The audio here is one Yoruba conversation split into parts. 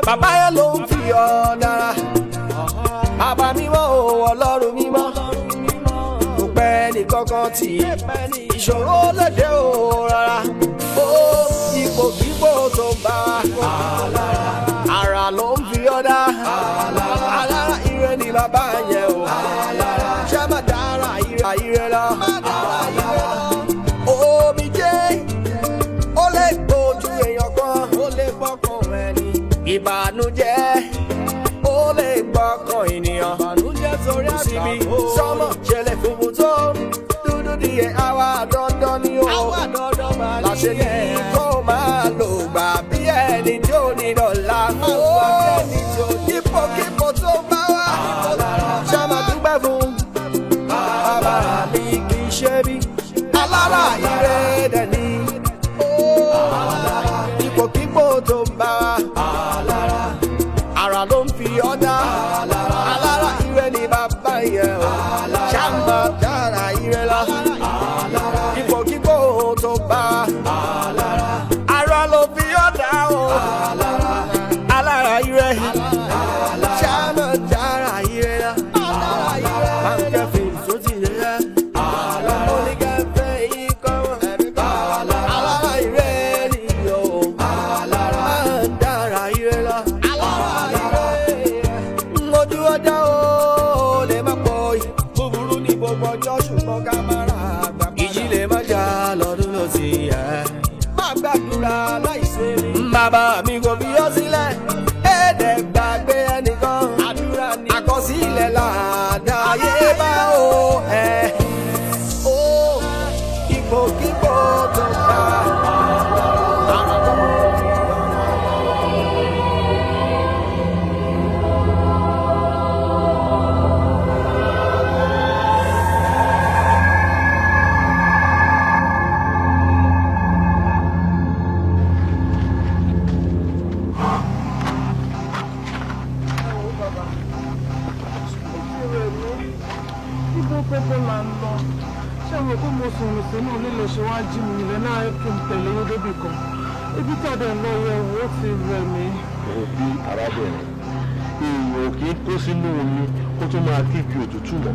Bàbá yẹn ló ń fi ọ́ dára. Bàbá mímọ́ o, Ọlọ́run mímọ́. Kò pẹ́ ní kankan tí ìṣòro lédè o rárá. Ó ipòkípò tó bá wa. Ara ló ń fi ọ́ dá. Alára ire ni bàbá yẹn o. Ṣé má dára ire lọ? Omi jẹ́ ó lè gbójú èèyàn kan, ó lè bọ́kàn ẹni. Ìbànújẹ́ ó lè gbọ́kàn ènìyàn. Ìbànújẹ́ sórí àgbà ó sọ́mọ̀ ṣẹlẹ̀ funfun tó dúdú díẹ̀ àwa dandan ni ó. Láṣẹ ní kó máa lò gbà bí ẹni tí ó ní dọ̀la. Ipòkípò tó bá wà ṣá máa dúpẹ́ fún. Bàbá mi kì í ṣe bí alára ire dẹ̀ ni. Ipòkípò tó bá wà. Ara ló ń fi ọ́ dá. Alára ire ni bàbá yẹn o. Ṣáàmà dára ire lọ. Ipòkípò tó bá. Ara ló fi ọ́ dá o. Alára ire. Ṣáàmà dára ire lọ. Báńkẹ́ fi sóti rẹ̀. Oníkẹ́fẹ́ yìí kọ́. Alára ire ni o. Dára ire lọ. Ọjọ́ ó lè má pọ̀ yìí. Búburú ní gbogbo ọjọ́ ṣùgbọ́n ká má ra àgbà. Ìjì lè má jà lọ́dún ló ti yẹ. Má gbàdúrà láìṣe mi. Bàbá mi kò fi ọ́ sílẹ̀. Èdè gbàgbé ẹnìkan. Àdúrà ni àkọsílẹ̀ làdáyé bá o. Ó ipòkípò tó bá. Pẹ́pẹ́ máa ń lọ. Ṣé mo kó mo sùn rìnsẹ̀ náà lílẹ̀ ṣe wá jí mi nílẹ̀ náà kí n tẹ̀lé yín débì kan. Ibi tàdé lọ yẹ wo ti rẹ̀ mí. Òbí arábìnrin, èèyàn kì í kó sínú omi kó tó máa kíkì òtútù mọ́.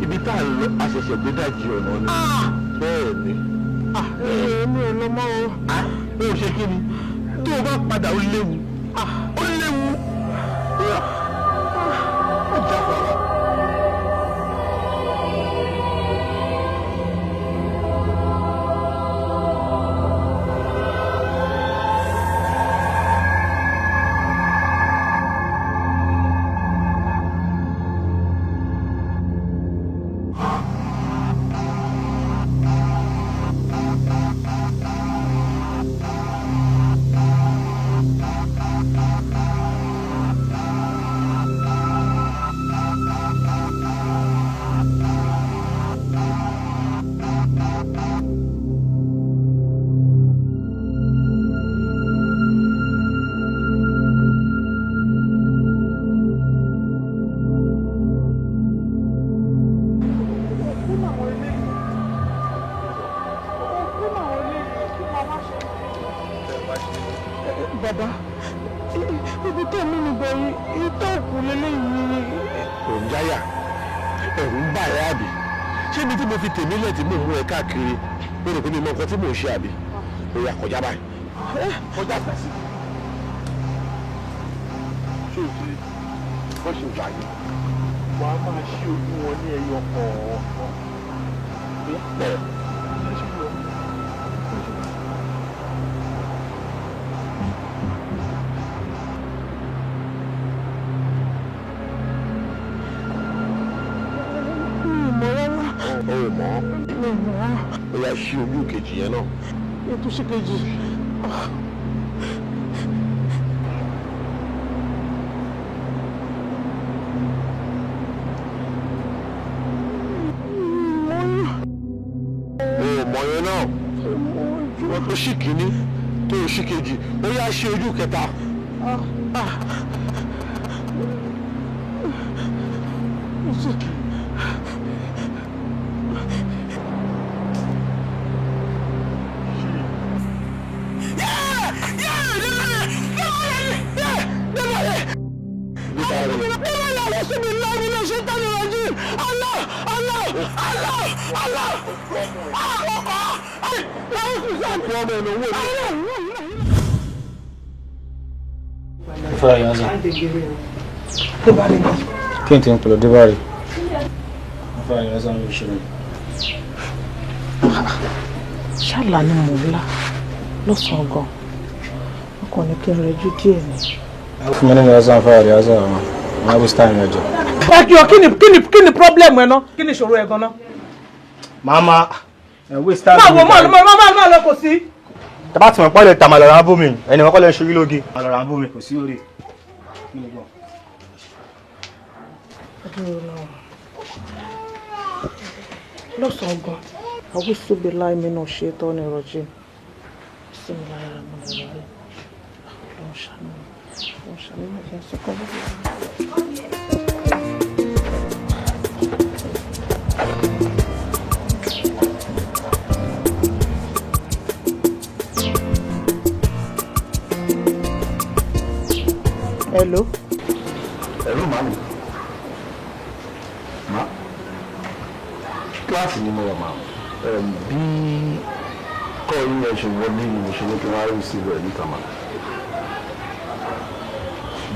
Ibi tá à ń lọ àṣẹ̀ṣẹ̀ gbé dàjì ọ̀nà ni. Bẹ́ẹ̀ ni. Èmi ò lọ mọ́ o. Ó ṣe kí ni? Tó o bá padà ó léwu. Ó léwu. Ó jáfara. Bàbá, ibi tó mú mi bọ̀ yìí tó kù lélẹ́yìn. Kò ń jáyà, ẹ̀rù ń bà ẹ́ àbí? Ṣé ibi tí mo fi tèmi lẹ̀ tí mò ń mú ẹ káàkiri, mo rò pé mi mọ nǹkan tí mò ń ṣe àbí? Ó yá kọjá báyìí. Kọjá sí. Ṣé o ti bọ́ ṣe wà yìí? Wà á máa ṣí ojú wọn ní ẹyọ kọ̀ọ̀kan. Bẹ́ẹ̀ ni ṣe lọ. mọ́. Ó yá ṣí ojú kejì yẹn náà. Ètò ṣe kejì. Mọ̀ yẹn náà. Wọ́n tó ṣì kìíní tó ṣì kejì. Ó yá ṣí ojú kẹta. Quem tem um pelo de vari? Vai, essa é uma mexida. Ṣàlà ni mò ń lá lọ́sàn-án gan. Ọkọ ni kí n rẹjú díẹ̀ ni. Fún mi ní asa fire, asa ma waste time ẹjọ. Ẹjọ kí ni problem ẹ ná? Kí ni ìṣòro ẹ gan-an? Mama, waste time. Máa lọ kò sí. Tẹ́ bá ti mọ̀ pé lè ta màlọ́ra bó mi, ẹni wọ́n kọ́ lè ṣorí lóge. Màlọ́ra bó mi kò sí orí. Lọ́sàn-án gan. Àwùsù bí láì mi náà ṣe tọ́ ní ìrọ̀jì. Sí mi láì rẹ̀ mọ́ lọ́wọ́. Wọ́n ṣàánú mi kí n sọ kọ́ lọ́wọ́. Hello. Hello, mami. Ma. Kíláàsì ni mo wà, ma. Bí kọ́ yín ẹ ṣe wọlé ni mo ṣe ní kí wọ́n á rí sí rẹ̀ níta, ma.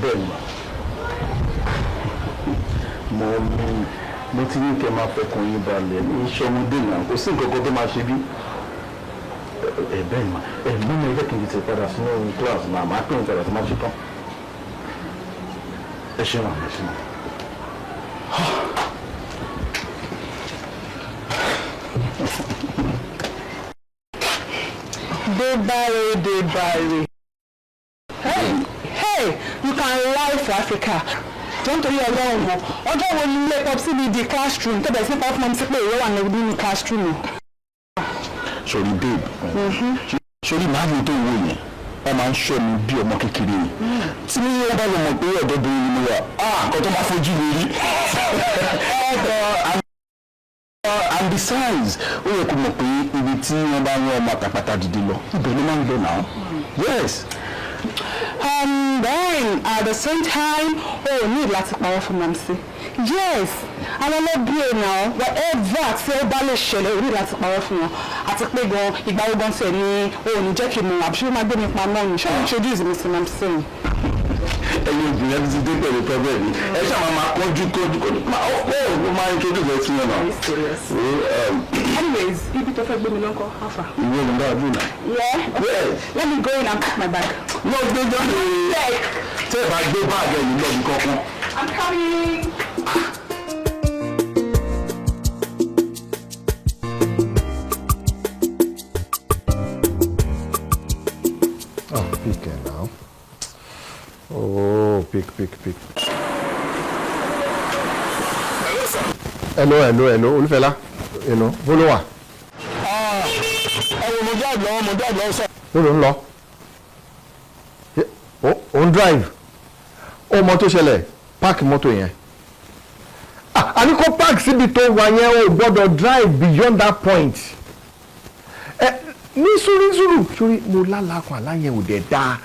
Bẹ́ẹ̀ ni, ma. Mo ti ní kẹ́ máa fọkàn yín balẹ̀ ní iṣẹ́ ọmọdé náà. Kò sí nǹkan kan tó máa ṣe bí. Bẹ́ẹ̀ ni, ma. Mú mi ẹgbẹ́ kejì ti padà sínú kíláàsì náà. Màá pè é padà tó máa ṣe tán. Ẹ ṣe máa, ẹ ṣe máa. Debare. Hey, you can lie for Africa. Don't tell you alone. Ọjọ́ wo ni ilé pop síbi di classroom tó bẹ̀rẹ̀ sí pop mọ́ sí pé ìwé wà nínú classroom. Sorry, babe. Sorry, màá mi tó wò yẹn. Wọ́n máa ń ṣọ́ mi bí ọmọ kékeré ni. Tí mi yóò bá lọ mọ̀ pé ọ̀dọ́bìnrin ni mo wà, nǹkan tó bá fojú mi rí. And besides, ó yẹ kó mọ̀ pé ibi tí wọ́n bá rán ọmọ àtàpàtà dìde lọ, ibẹ̀ ló máa ń lọ náà. Yes. Then at the same time, ní láti parọ́ fún Mamsi. Yes, àwọn ọlọ́bí ẹ̀ náà whatever tí ó bá lè ṣẹlẹ̀ ó ní láti parọ́ fún wọn. Àti pé gan ìgbà ogun tẹ̀ ní ní jẹ́ kí n mọ̀ àbí ṣé ó máa gbé mi pamọ́ ni ṣé ó ń introduce mi sí Mamsi. Ẹyin obìnrin ti dé pẹ̀lú problem ni. Ẹ ṣáà máa kọjú. Ó máa introduce ẹ sí ẹ náà. Anyways, ibi tó fẹ́ gbé mi lọ́kọ́, how far? Ìwé ìlú náà dùn náà. Yeah. Let me go in and pack my bag. No, gbé jáde. Tẹ́ ẹ bá gbé báàgì ẹ̀yìn lọ́ọ̀dún kankan. I'm coming. Pick it now. Oh, pick. Hello, Olúfẹ́lá. Bólúwà. Mo jáde lọ́wọ́ sọ. Ó ló ń lọ. Ó ń drive. Ó mọ tó ṣẹlẹ̀, páàkì mọ́tò yẹn. A ní kó páàkì síbi tó wà yẹn ó gbọ́dọ̀ drive beyond that point. Ní sórí mo lálàkùn aláyẹn ò dẹ̀ dáa.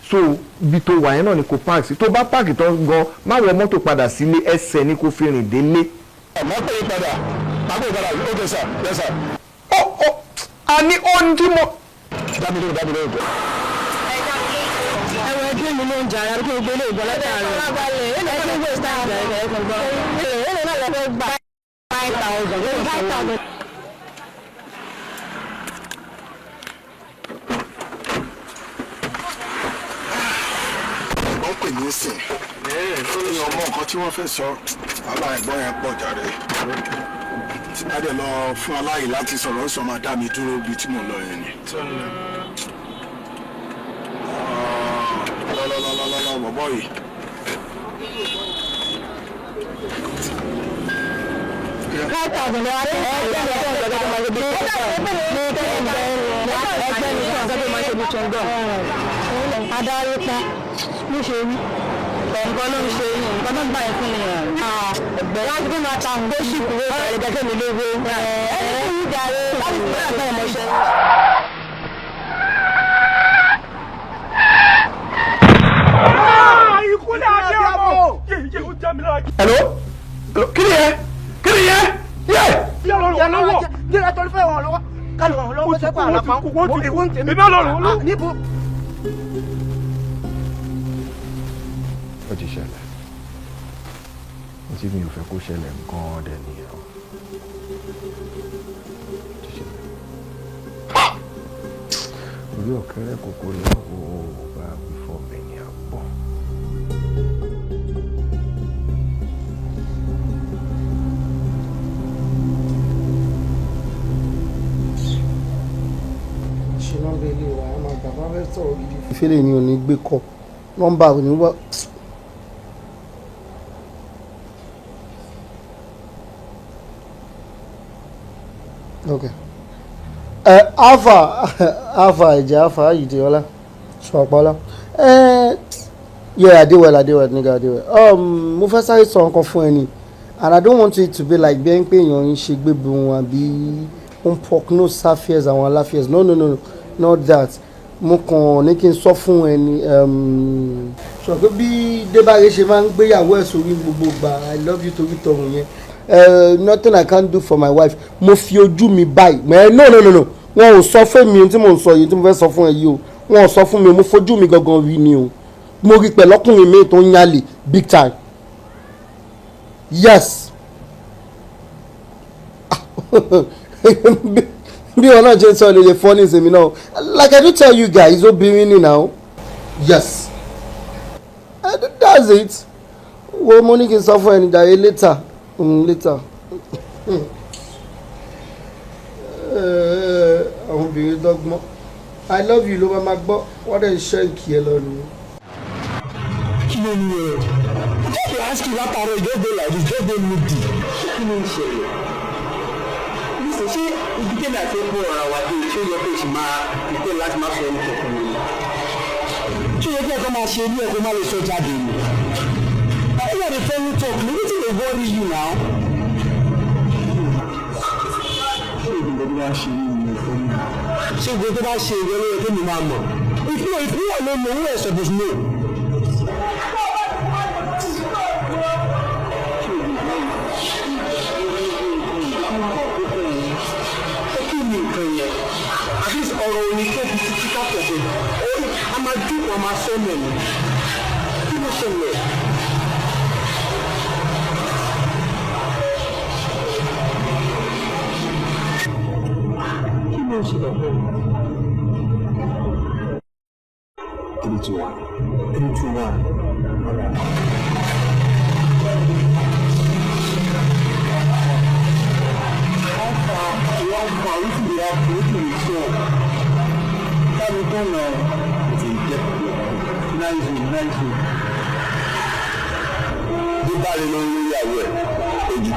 So ibi tó wà yẹn náà ni kò páàkì sí. Tó bá páàkì tán gan, má wọ mọ́tò padà sílé, ẹsẹ̀ ni kò fi rìn délé. Máa pè é padà. Okay sir, yes sir. A ní ohun tí mo. Dábìlì. Ẹ̀wọ̀n ẹgbẹ́ mi ló ń jà yàrá kí o gbé ilé ìgbọ́ látàrí. Ẹ̀ẹ́dẹ́gbẹ̀rẹ̀ ẹ̀ẹ́dẹ́gbẹ̀rẹ̀ gbé sáà ẹ̀ẹ́dẹ́gbẹ̀rẹ̀ náà lọ́dọ̀ gba 5,000. Wọ́n pè ní sìn. Ní ọmọ nǹkan tí wọ́n fẹ́ sọ, aláìgbọ́n yẹn pọ̀ jàre. tí bá dẹ̀ lọ fún aláyè láti sọ̀rọ̀ ó sọ máa dá mi dúró bíi tí mo lọ yẹn ni. lọ́lọ́lọ́lọ́lọ́ bọ̀bọ̀ yìí. Adarí pa ló ṣe rí nǹkan ló ń ṣe nǹkan tó ń bá ẹ fún mi hàn. Ẹgbẹ́ wọn ti máa ta nǹkan sí ìkúrò ìbàlẹ̀ gẹ́gẹ́ mi léwu. Ẹni tí ń darí láti fi bẹ́ẹ̀ bẹ́ẹ̀ mọ̀ ṣe. Ìkúlẹ̀ àti ọmọ. Hello? Kí ni yẹ? Kí ni yẹ? Yẹ! Yàlọ́wọ́. Jíra torí fẹ́ wọn lọ́wọ́. Kálù wọn lọ́wọ́ sẹ́pà àlàpà. Ìwọ́n tèmi. Ìbí ọlọ́run ló. Níbo? Ó ti ṣẹlẹ̀. Mo ti mi ò fẹ́ kó ṣẹlẹ̀ gan-an dẹ̀ nìyẹn. Ó ti ṣẹlẹ̀. Orí ọ̀kẹ́rẹ́ kòkó lọ́wọ́ bá wí fọ́ mi ní àpọ̀. Ṣìnà bèlè wà á máa gbà bá fẹ́ sọ̀rọ̀ gidi. Ìfẹ́lẹ̀ ni ò ní gbé kọ́ nọ́mbà ò ní wá. Okay. Alpha ẹ̀jẹ̀ Alpha Ayídéọlá Ṣọ̀pọ̀lá. Yeah, Adéwẹ̀l nigga Adéwẹ̀l. Mo fẹ́ sáré sọ nǹkan fún ẹ ni, and I don't want it to be like bẹ́ẹ̀ pé èèyàn ń ṣe gbébu wọn àbí ń prognose sáfíẹ́s àwọn aláfíẹ́s. No, not that. Mo kàn ní kí n sọ fún ẹ ni sọ pé bí Débáyé ṣe máa ń gbéyàwó ẹ̀ sórí gbogbo gbà I love you torí tọrùn yẹn. Nothing I can't do for my wife. Mo fi ojú mi báyìí. No. Wọn ò sọ fún mi tí mo ń sọ yìí tí mo fẹ́ sọ fún ẹ yìí o. Wọn ò sọ fún mi, mo fojú mi gangan rí ni o. Mo rí pẹ̀lú ọkùnrin mi tó ń yálè big time. Yes. Bí wọn náà ṣe ń sọ lè fọ́ ní ìsinmi náà. Like I do tell you guys, obìnrin ni now. Yes. That's it. Wo mo ní kí n sọ fún ẹni jàre later. Àwọn obìnrin dọ́gbọ́n. I love you ló máa gbọ́ wọ́n dẹ̀ ń ṣe ìkí ẹ lọ́nu. kí ló ní ẹ jẹ́ kí ask you látàrọ ìjọba like this jọba moody kí ló ń ṣẹlẹ̀ níṣẹ́ ṣé ibi tẹ́lẹ̀ àti epo ọ̀rọ̀ wa dé ṣé yẹ kó o sì máa ìpè láti máa sọ ẹni kọ̀ọ̀kan ni ṣé yẹ kí ẹ̀kọ́ máa ṣe ilé ẹ̀kọ́ máa lè sọ jáde ni I hear the phone talk no wetin dey worry you now. ṣé ìgbẹ́ tó bá ṣe ìwé lóye tó ní máa mọ̀ ìpínlẹ̀ ló mọ̀ owó ẹ̀sọ̀ bó ṣe kí ni nǹkan yẹn at least ọ̀rọ̀ òní tó fi títí kápẹ̀ ṣe a máa dúpọ̀ a máa sọ mẹ́rin kí ló ṣẹlẹ̀. Kí ló ṣẹlẹ̀ fún mi? 321. 321. Bí báyìí ló ń lórí àwọ̀ ẹ̀ ojú.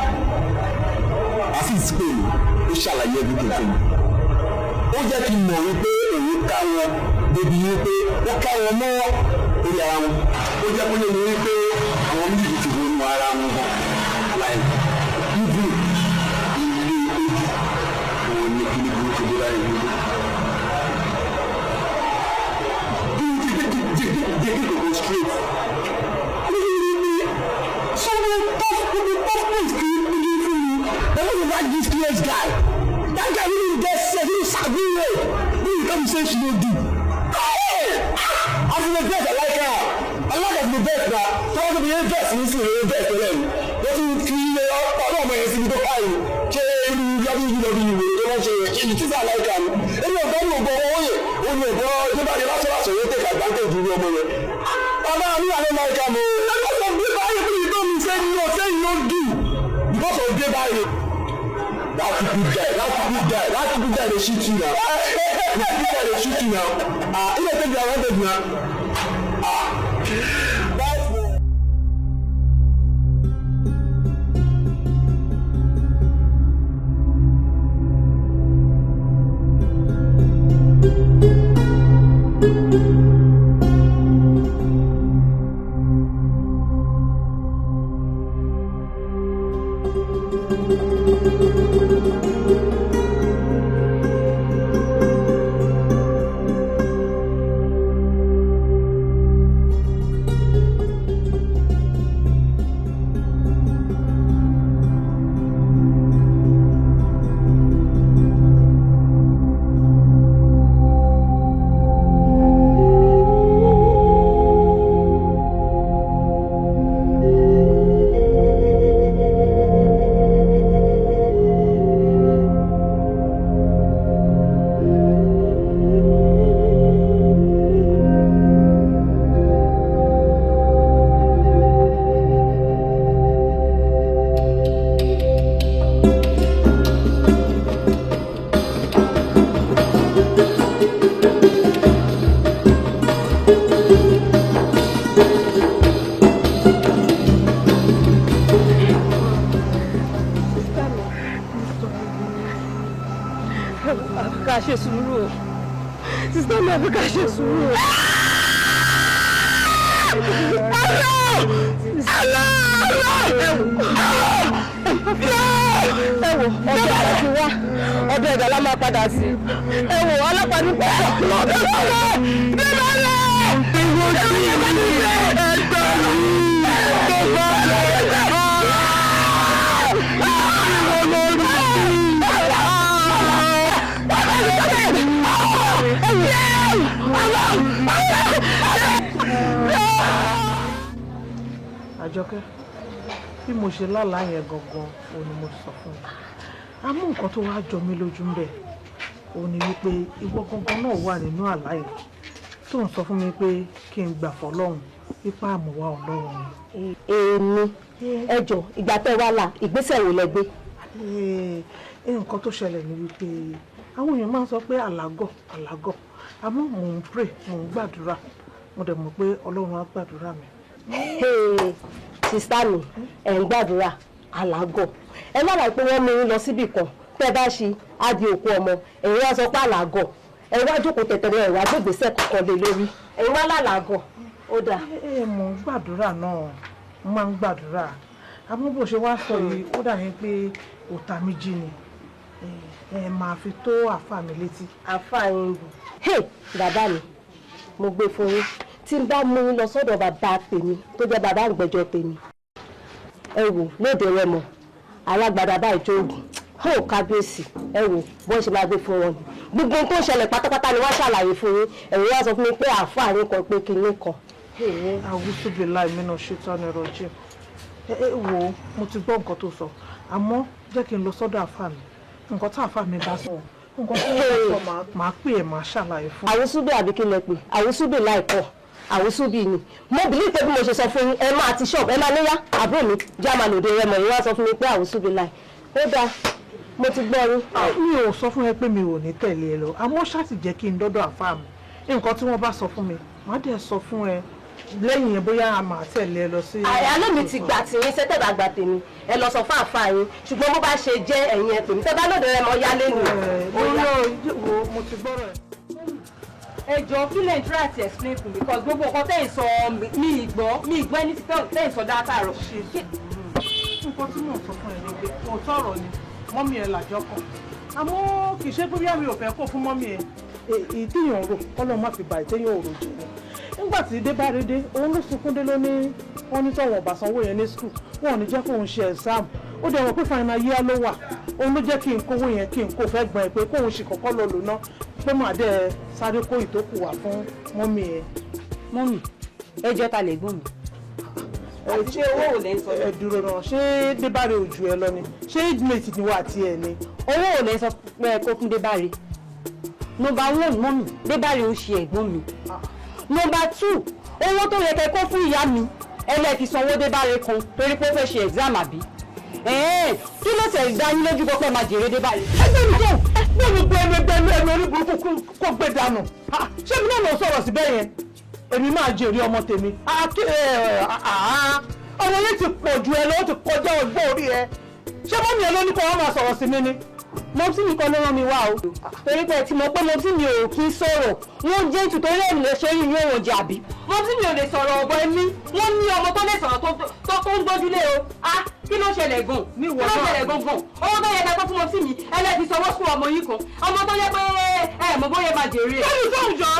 Àfi ìsìnkú ó ṣàlàyé ẹbí tuntun. Ó jẹ́ kí n mọ̀ wípé òun ká wọn débi wípé ó ká wọn mọ́ orí ara wọn. Ó jẹ́ kó lè ní wípé àwọn méjì ti wọnú ara wọn gan. Láì ibi ilé ojú òun ní kí ní burúkú dé láyé wípé. Jẹ́ kí kòkó straight. This crazy guy. That guy really get set. He sabi way. When you come say she no do. As in the best, I like her. I like her the best na. So I go be the best. You see the best for them. What you feel? I don't mind see the guy. Che you you. You want to say you just like her. Any of them go away. When you go, you buy the last you take advantage of your money. Baba, me I don't like her. Because of the buy you don't say you no do. Because of the buy you. That's a good guy. They shoot you now. They shoot you now. You don't think they wanted now. Àjọkẹ́ bí mo ṣe lálàá yẹn gangan òun ni mo sọ fún un àmọ́ nǹkan tó wá jọ mí lójú ń bẹ̀ òun ni wípé ìwọ gangan náà wà nínú àlá yẹn tó ń sọ fún mi pé kí n gbà fọ́lọ́run ipá àmúwá Ọlọ́run ni. èmi ẹjọ ìgbà tẹ́ wá là ìgbésẹ̀ wo lẹ gbé. nǹkan tó ṣẹlẹ̀ ni wípé àwọn èèyàn máa ń sọ pé àlágọ̀ àmọ́ mò ń pray mò ń gbàdúrà mo dẹ̀ mọ̀ pé Ọlọ́run á gbàdúrà mi. sista mi ẹ̀ ń gbàdúrà àlágọ̀ ẹ má wà pé wọ́n mú yín lọ síbì kan tẹ́ bá ṣe á di òkú ọmọ ẹ̀yin wá sọ pé àlágọ̀ ẹ wá jókòó tẹ̀tẹ̀rẹ̀ ẹ̀ wá gbégbèsè kankan lé lórí ẹ̀yin wá lálàgọ̀ ó dà. mò ń gbàdúrà náà mo máa ń gbàdúrà àmọ́ bó ṣe wá sọ yìí ó dà yín pé òòtà méjì ni ẹ máa fi tó àáfà mi létí. àáfà yín bù bàbá mi mo gbé fún yín tí n bá mú yín lọ sọ́dọ̀ bàbá tèmi tó jẹ́ bàbá àgbẹ̀jọ tèmi ẹ wò lóde rẹ mọ alágbádá báyìí tó gùn ó kábíyèsí ẹ wò bó ṣe máa gbé fún wọn ni gbogbo tó ń ṣẹlẹ̀ pátápátá ni wọ́n ṣàlàyé fún yín ẹ̀yin wá sọ fún mi pé àáfà yín kan pé kinní kan. àwùjọ láì mí ṣètò ọ̀nà ẹ̀rọ jẹ́ wò ó mo ti gbọ́ nǹkan tó sọ àmọ́ jẹ́ kí n lọ sọ́dọ̀ àáfà mi nǹkan tí àáfà mi bá sọ nǹkan tó sọ máa pè é máa ṣàlàyé fún. àwùsùbí àbí kí lẹ pè àwùsùbí láìpọ̀ àwùsùbí ni mo bìlí pé bí mo ṣe sọ fún yín ẹ máa ti ṣọ́ọ̀bù ẹ máa níyà àbúrò mi jáma lòdì rẹ mọ̀ yín wá sọ fún mi pé àwùsùbí láì ó dáa mo ti gbọ́ yín. mi ò sọ fún ẹ pé mi ò ní tẹ̀lé ẹ lọ àmọ́ ṣáàtì jẹ́ kí n dọ́dọ̀ àáfà mi nǹkan tí wọ́n bá sọ fún mi má dẹ̀ sọ fún ẹ lẹ́yìn yẹn bóyá a máa tẹ̀lé ẹ lọ sí. àyálò mi ti gbà tí yín sẹ́tẹ̀ bá gbà tèmi ẹ lọ sọ fún àáfà yín ṣùgbọ́n bó bá ṣe jẹ́ ẹ̀yin ẹ pè mí tẹ́ bá lòdì rẹ mọ̀ yálé nù. mo ti gbọ́rọ̀ ẹ. ẹ jọ kí lè ń try to explain fún mi because gbogbo nǹkan tẹ́ ẹ̀ sọ mi ìgbọ́ ẹni tí tẹ́ ẹ̀ sọ dáadáa rọ̀. nǹkan tí mò ń sọ fún ẹ ni pé mo tọrọ ni mọ́mí ẹ làjọ kan àmọ́ kì í ṣe pé bí àmì ò fẹ́ kó fún mọ́mí ẹ ìdíyàn rò kọ́lọ́ má fi bà ìtẹ́yìn òrò jù ni nígbà tí dé bá rí dé òun ló sunkún dé lóní wọn ní tọ̀wọ̀n ọ̀bà sanwó yẹn ní skul wọn ò ní jẹ́ kóun ṣe exam ó dẹ̀ wọ́n pé final year ló wà òun ló jẹ́ kí n kówó yẹn kí n kó fẹ́ gbọ́n ẹ pé kóun ṣì kọ́kọ́ lọ lò ná pé màá dẹ̀ sáré kó ìtókù wá fún mọ́mí ẹ. mọ́mì ẹ jẹ́ ta lè gbọ́n mi. ṣé owó ò lẹ́ ń sọ. ẹ dúró náà ṣé débàrè ò ju ẹ lọ ni ṣé idmate ni wà á tiẹ̀ ni. owó ò lẹ́ sọ pé kó fún débàrè. nọ́mbà 1 mọ́mì débàrè ń ṣe ẹ̀gbọ́n mi. nọ́mbà 2 owó tó yẹ kẹ́ kó fún ìyá mi ẹlẹ́ẹ̀kì sanwó débàrè kan torí pé ó fẹ́ ṣe exam àbí. kí ló tẹ̀ dá yín lójú pé máa jèrè dé báyìí. ẹgbẹ́ mi tó gbẹ́nu orí burúkú kó gbé dànù. ṣé mi náà lọ sọ̀rọ̀ síbẹ̀ yẹn èmi máa jèrè ọmọ tèmi. ọmọ yẹn ti pọ̀ ju ẹ lọ ó ti kọjá ọgbọ́n orí ẹ. ṣé mọ́mí ẹ ló ní kó wọ́n máa sọ̀rọ̀ sí mi ni. mọ́tí mi kan ló rán mi wá o. torí pé tí mo pé mọ́tí mi ò kí ń sọ̀rọ̀ wọ́n jẹ́ nítorí ẹ̀ lè ṣe yín yóò wọ̀n jàbí. mọ́tí mi ò lè sọ̀rọ̀ ọ̀bọ ẹni wọ́n ní ọmọ tó lè sọ̀rọ̀ tó ń gbójúlé o. kí ló ṣẹlẹ̀ gan? kí ló ṣẹlẹ̀ gangan? owó tó yẹ ká tó fún mọ́tí mi ẹlẹ́bi sanwó fún ọmọ yìí kan ọmọ tó yẹ pé ẹ mọ̀ bóyá máa jèrè ẹ̀. kí ló ń jọ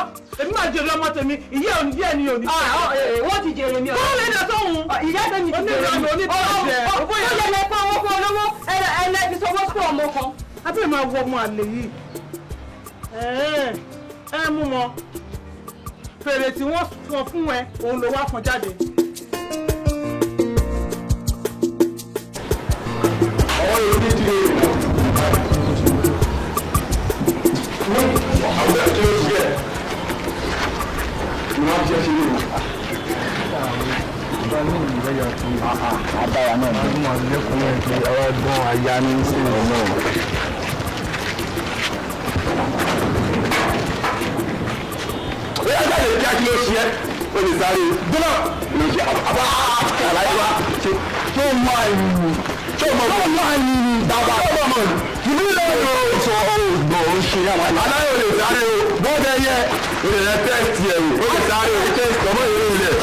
èmi máa jèrè ọmọ tèmi ìyá òní díẹ̀ ni òní. wọ́n ti jèrè mi ọ̀rọ̀. wọ́n lè dà sóhun. ìyá tèmi ti jèrè mi. ó yẹ lẹ́pọ̀ owó fún olówó ẹlẹ́bi sanwó fún ọmọ kan. abẹ́ máa wọ ọmọ àlè yìí ẹ mú wọn fèrè tí wọ́n fọn fún ẹ òun ló wá fọn jáde. ọwọ́ yóò ní ti lè àwọn ẹ̀jẹ̀ ló ṣe ẹ̀ ìwọ́n ṣe ṣe lè àbára náà ní ọmọ lẹ́kùnrin ẹ̀kẹ́ ọwọ́ gbọ́n aya ní sílẹ̀ náà. ó yá jáde kí á kí ló ṣe ẹ́ ó lè sáré gbọ́nà ló ṣe àbá àlàyé wa tó máa ń lù tó máa ń lù bàbá tó máa ń lù ìlú ìlú ìṣòro ògbọ̀n ó ṣe àwọn aláyọ̀ ò lè sáré o bọ́ọ̀dẹ yẹ ó lè rẹ tẹ́ẹ̀tì ẹ̀rù ó lè sáré o tẹ́ẹ̀tì ọmọ ìlú ilẹ̀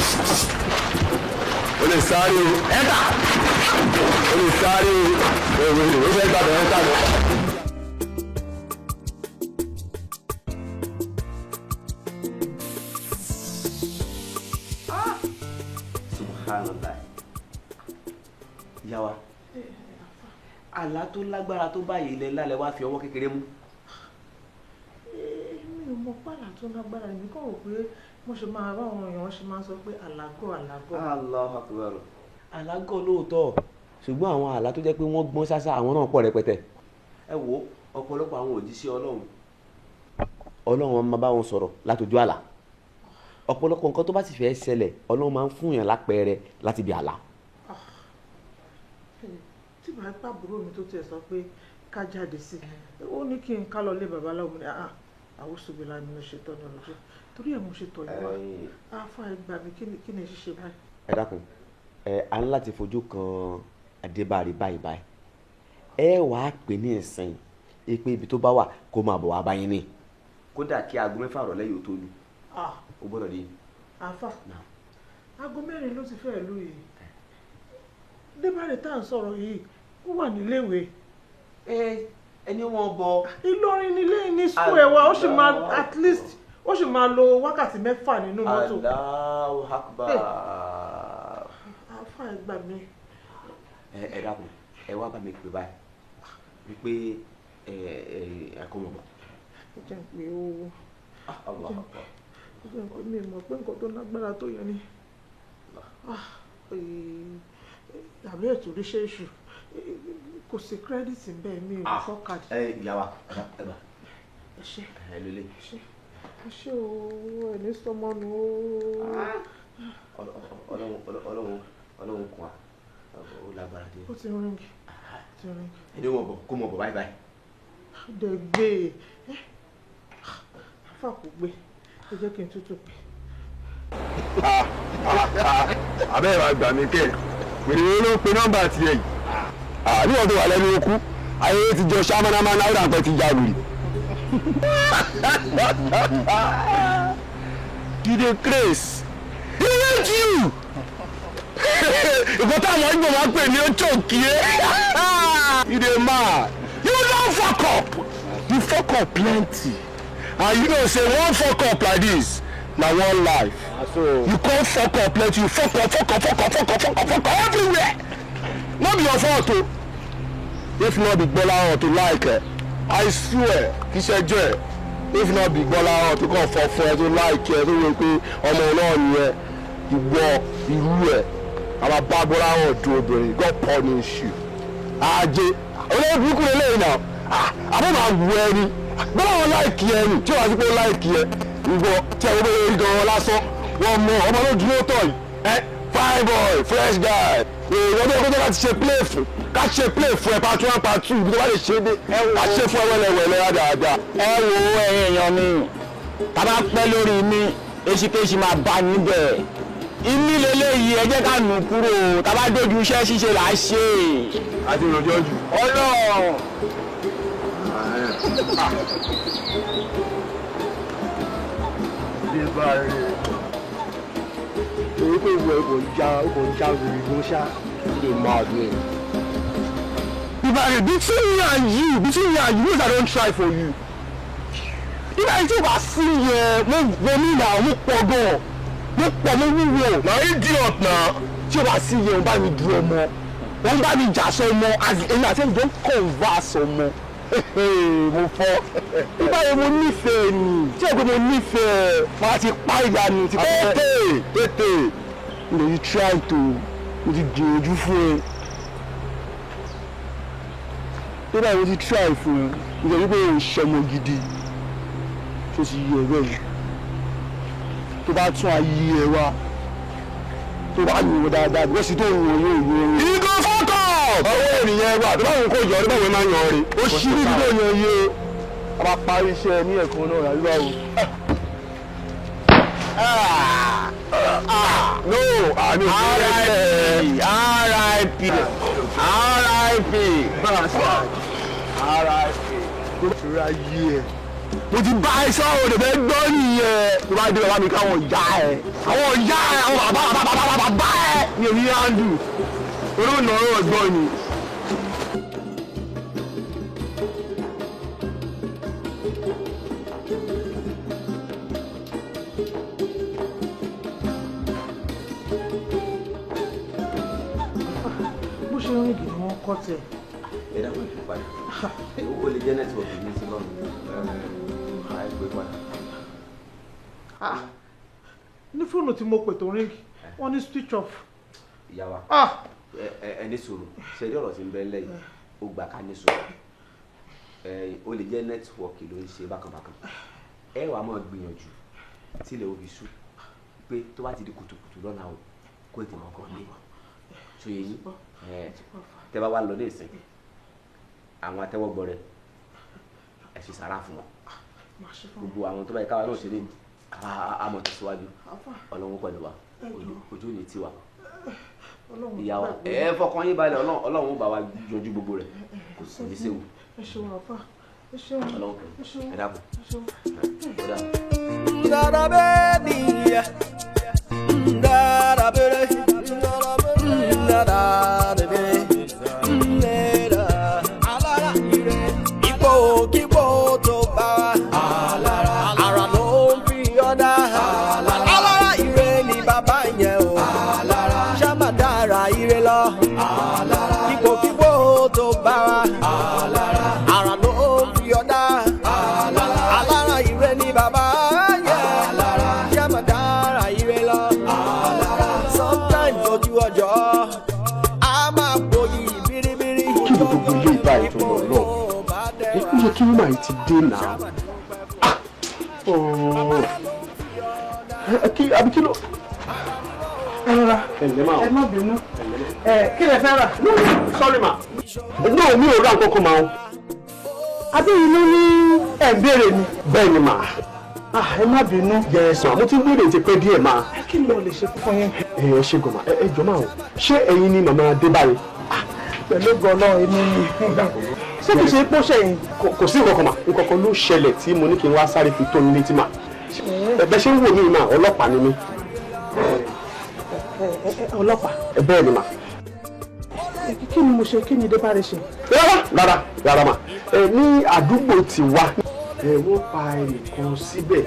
ó lè sáré o ẹ̀ta ó lè sáré o ó fẹ́ gbàgbọ́ ẹ̀ta lọ. Yàwá àlá tó lágbára tó báyìí ilẹ̀ ńlá lẹ wá fi ọwọ́ kékeré mú. mi ò mọ pàlà tó lágbára èmi kàn rò pé mo ṣe máa bá àwọn èèyàn ṣe máa sọ pé àlágọ̀. Allahu Akbar. àlágọ̀ lóòótọ́ ṣùgbọ́n àwọn àlá tó jẹ́ pé wọ́n gbọ́n ṣáṣá àwọn náà pọ̀ rẹpẹtẹ. ẹ wo ọ̀pọ̀lọpọ̀ àwọn òjíṣẹ́ ọlọ́run máa bá wọn sọ̀rọ̀ látọjú àlá ọ̀pọ̀lọpọ̀ nǹkan tó bá sì fẹ́ ṣẹlẹ̀ ọlọ́run máa ń fún yàn lápẹẹrẹ láti bí àlá. tí màá pàbúrò mi tó tiẹ̀ sọ pé ká jáde sí i ó ní kí n ká lọ lé babaláwo ní àwòsùnbí láì mi ló ṣe tọ́ ní ọlọ́jọ́ torí ẹ̀ mo ṣe tọ̀ yìí wá àáfà ẹgbà mi kí ni ṣíṣe báyìí. ẹ dákun a ní láti fojú kan Adébárí báyìí ẹ wàá pè ní ìsìn pé ibi tó bá wà kó máa bọ̀ wá báyìí ní kódà kí aago 6 ìrọ̀lẹ́ yóò tó lù ó gbọ́dọ̀ dé. àáfà aago 4 ló ti fẹ́ lù yìí Adébárí tá à ń sọ̀rọ̀ yìí ó wà níléèwé. ẹni wọn bọ. Ìlọrin nílé ní school ẹ̀ wa ó sì máa at least ó sì máa lo wákàtí 6 nínú mọ́tò. Allahu Akbar. àáfà ẹ gbà mí. ẹ dákun ẹ wá bá mi pè báyìí wípé ẹ kó mọ̀ bọ̀. ẹ jẹ́ pé ó jẹ́ pé mi mọ̀ pé nǹkan tó lágbára tó yẹ ni àbí ètò oríṣẹ́ ìṣù kò sí kírẹ́dìtì bẹ́ẹ̀ mi ò fọ́ káàdì. ìyá wa ẹ bá ẹ ṣe ẹ lélẹ̀. ẹ ṣe o ẹni sọmọnù o. ọlọ́run kún wa ó lágbára dé. ó ti ríngì. ẹni wọn bọ kó mọ bọ báyìí báyìí. dẹ̀ gbé e àfà kò gbé ẹ jẹ́ kí n tútù pé. abẹ́ ìwà gbà mí kẹ́ pèrè ló pe nọ́mbà tiẹ̀ yìí àbí ọdún wà lẹ́nu okú ayé ti jọ ṣámánámá náírà pẹ́ ti jáwèé. you dey craze he hate you ìkọ́ táwọn ìgbọ̀n máa pè ní ojú òkè you dey mad you don fuck up you fuck up plenty and you know say one fuck up like this na one life you come fuck up plenty you fuck up everywhere no be your fault o if not be Gbọ́láhàn to like I swear kì í ṣe jẹ́ if not be Gbọ́láhàn to kàn fọ fún ẹ to like ẹ tó wọ pé ọmọ náà nìyẹn ìwọ irú ẹ àwọn bá Gbọ́láhàn dùn obìnrin God punish you ajé olóyè burúkú lè lẹ́yìn náà àbọ̀ máa wù ẹ ni Gbọ́láhàn láìkì ẹ ni tí wàá sí pé ó láìkì ẹ ìwọ tí ẹ wọ́n bẹ rí gan-an lásán wọ́n mọ ọmọ ló dúró tọ̀ yìí fine boy fresh guy èèyàn tó kọjá láti ṣe play fún ká ṣe play fún ẹ part 1 part 2 ibi tó bá lè ṣe dé ká ṣe fún ẹ wẹ́lẹ́wẹ́lẹ́ dáadáa. ẹ wo ẹ̀yin èèyàn mi tá bá pẹ́ lórí mi èsìkéṣì máa bá níbẹ̀ ìmí lélẹ́yìí ẹ jẹ́ ká nù kúrò tá bá dojú iṣẹ́ ṣíṣe là á ṣe. àti ìrànjọ́ jù. ọlọ́run. bí bá rí èyí pé ìwọ kò já wèrè ló ṣá lè máa dùn. Ibrahim, between me and you know I don't try for you. Ibrahim tí o bá sí yẹ mo ní ìyá mo pọ̀ gan mo pọ̀ mo wúwo. Na idiot na. Tí o bá sí yẹ o bá mi du ọmọ wọ́n bá mi jà sọ ọmọ èmi àti ẹni tó ń converse ọmọ. Mo fọ́ Ibrahim mo nífẹ̀ẹ́ ni tí o gbé mo nífẹ̀ẹ́ máa ti pa ìyá ni ti tètè mo ti try to mo ti gbìyànjú fún ẹ. Nígbà wo ti try fún ẹ nítorí pé o ṣọmọ gidi tó ti yẹ ẹgbẹ́ yìí tó bá tún ayé ẹ wá tó bá yìn wọ́n dáadáa bí wọ́n sì tó ń wọ̀ yóò yọ ẹ. ìgò fọ́tọ̀ ọwọ́ ènìyàn wà tó bá wọn kó yọ ọdún báwo máa ń yan rí ó ṣí ní ìdílé yẹn yé a máa parí iṣẹ́ ní ẹ̀kan náà rà yíwá o. No, àmì RIP tura yí ẹ mo ti bá ẹ sọ̀rọ̀ òde fẹ́ gbọ́ nìyẹn tó bá dé bàbá mi káwọn ìyá ẹ àwọn bàbá ẹ ní èmi àndù olóòna ọ̀rọ̀ ọ̀gbọ́n ni. bó ṣe ń rìn kì í wọ́n kọ́ tẹ̀. ẹ dákun ìfún padà ó lè jẹ́ nẹ́tíwọ̀kì ní sí lọ́nà àìpé padà. ní fóònù tí mo pè tó ríngì wọ́n ní switch off. ìyá wa ẹ ní sùúrù ṣe ní ọ̀rọ̀ tí ń bẹ lẹ́yìn ó gbà ká ní sùúrù ó lè jẹ́ nẹ́tíwọ̀kì ló ń ṣe bákanbákan ẹ wàá máa gbìyànjú tí ilẹ̀ òbí sú pé tó bá ti di kùtùkùtù lọ́nà o kó ètò ọkọ̀ lé tó yẹ yín tẹ́ bá wá lọ ní ìsìn àwọn atẹ́wọ́gbọ́ rẹ̀ ẹ ṣe sàrà fún wọn gbogbo àwọn tó bá yẹ káwa náà ṣe lé àmọ̀ tẹ̀síwájú ọlọ́run pẹ̀lú wa ojú ò ní tiwa ìyàwó ẹ fọkàn yín balẹ̀ ọlọ́run bá wa yanjú gbogbo rẹ̀ kò sì ní séwu ọlọ́run ẹ dàbọ̀ ẹ kí ló máa ti dé náà àbí kí ló ẹ má bínú kí lẹ fẹ́ rà. sorry ma no mi ò rà nǹkan kan máa ń. abẹ́yìn ló ní ẹ̀ ń béèrè ni. bẹ́ẹ̀ ni mà. ẹ má bínú. yẹ̀sán mo ti ń béèrè ti pẹ́ díẹ̀ máa. kí ni mo lè ṣe fún yín. ẹ ṣe gọ̀mà ẹ jọ máa o ṣé ẹ̀yin ni màmá Adébáyé. pẹ̀lú gọ́lọ́ èmi ni. ṣé kìí ṣe pọ́ṣẹ̀ yìí. kò sí nǹkan kan mà nǹkan kan ló ṣẹlẹ̀ tí mo ní kí n wá sáré fi tó ní létí mà. ẹ̀bẹ̀ ṣe ń wò mí mà ọlọ́pàá ni mí. ọlọ́pàá. bẹ́ẹ̀ ni mà. kí ni mo ṣe kí ni Débárè ṣe. rárá mà ní àdúgbò ti wá wọ́n pa ẹnìkan síbẹ̀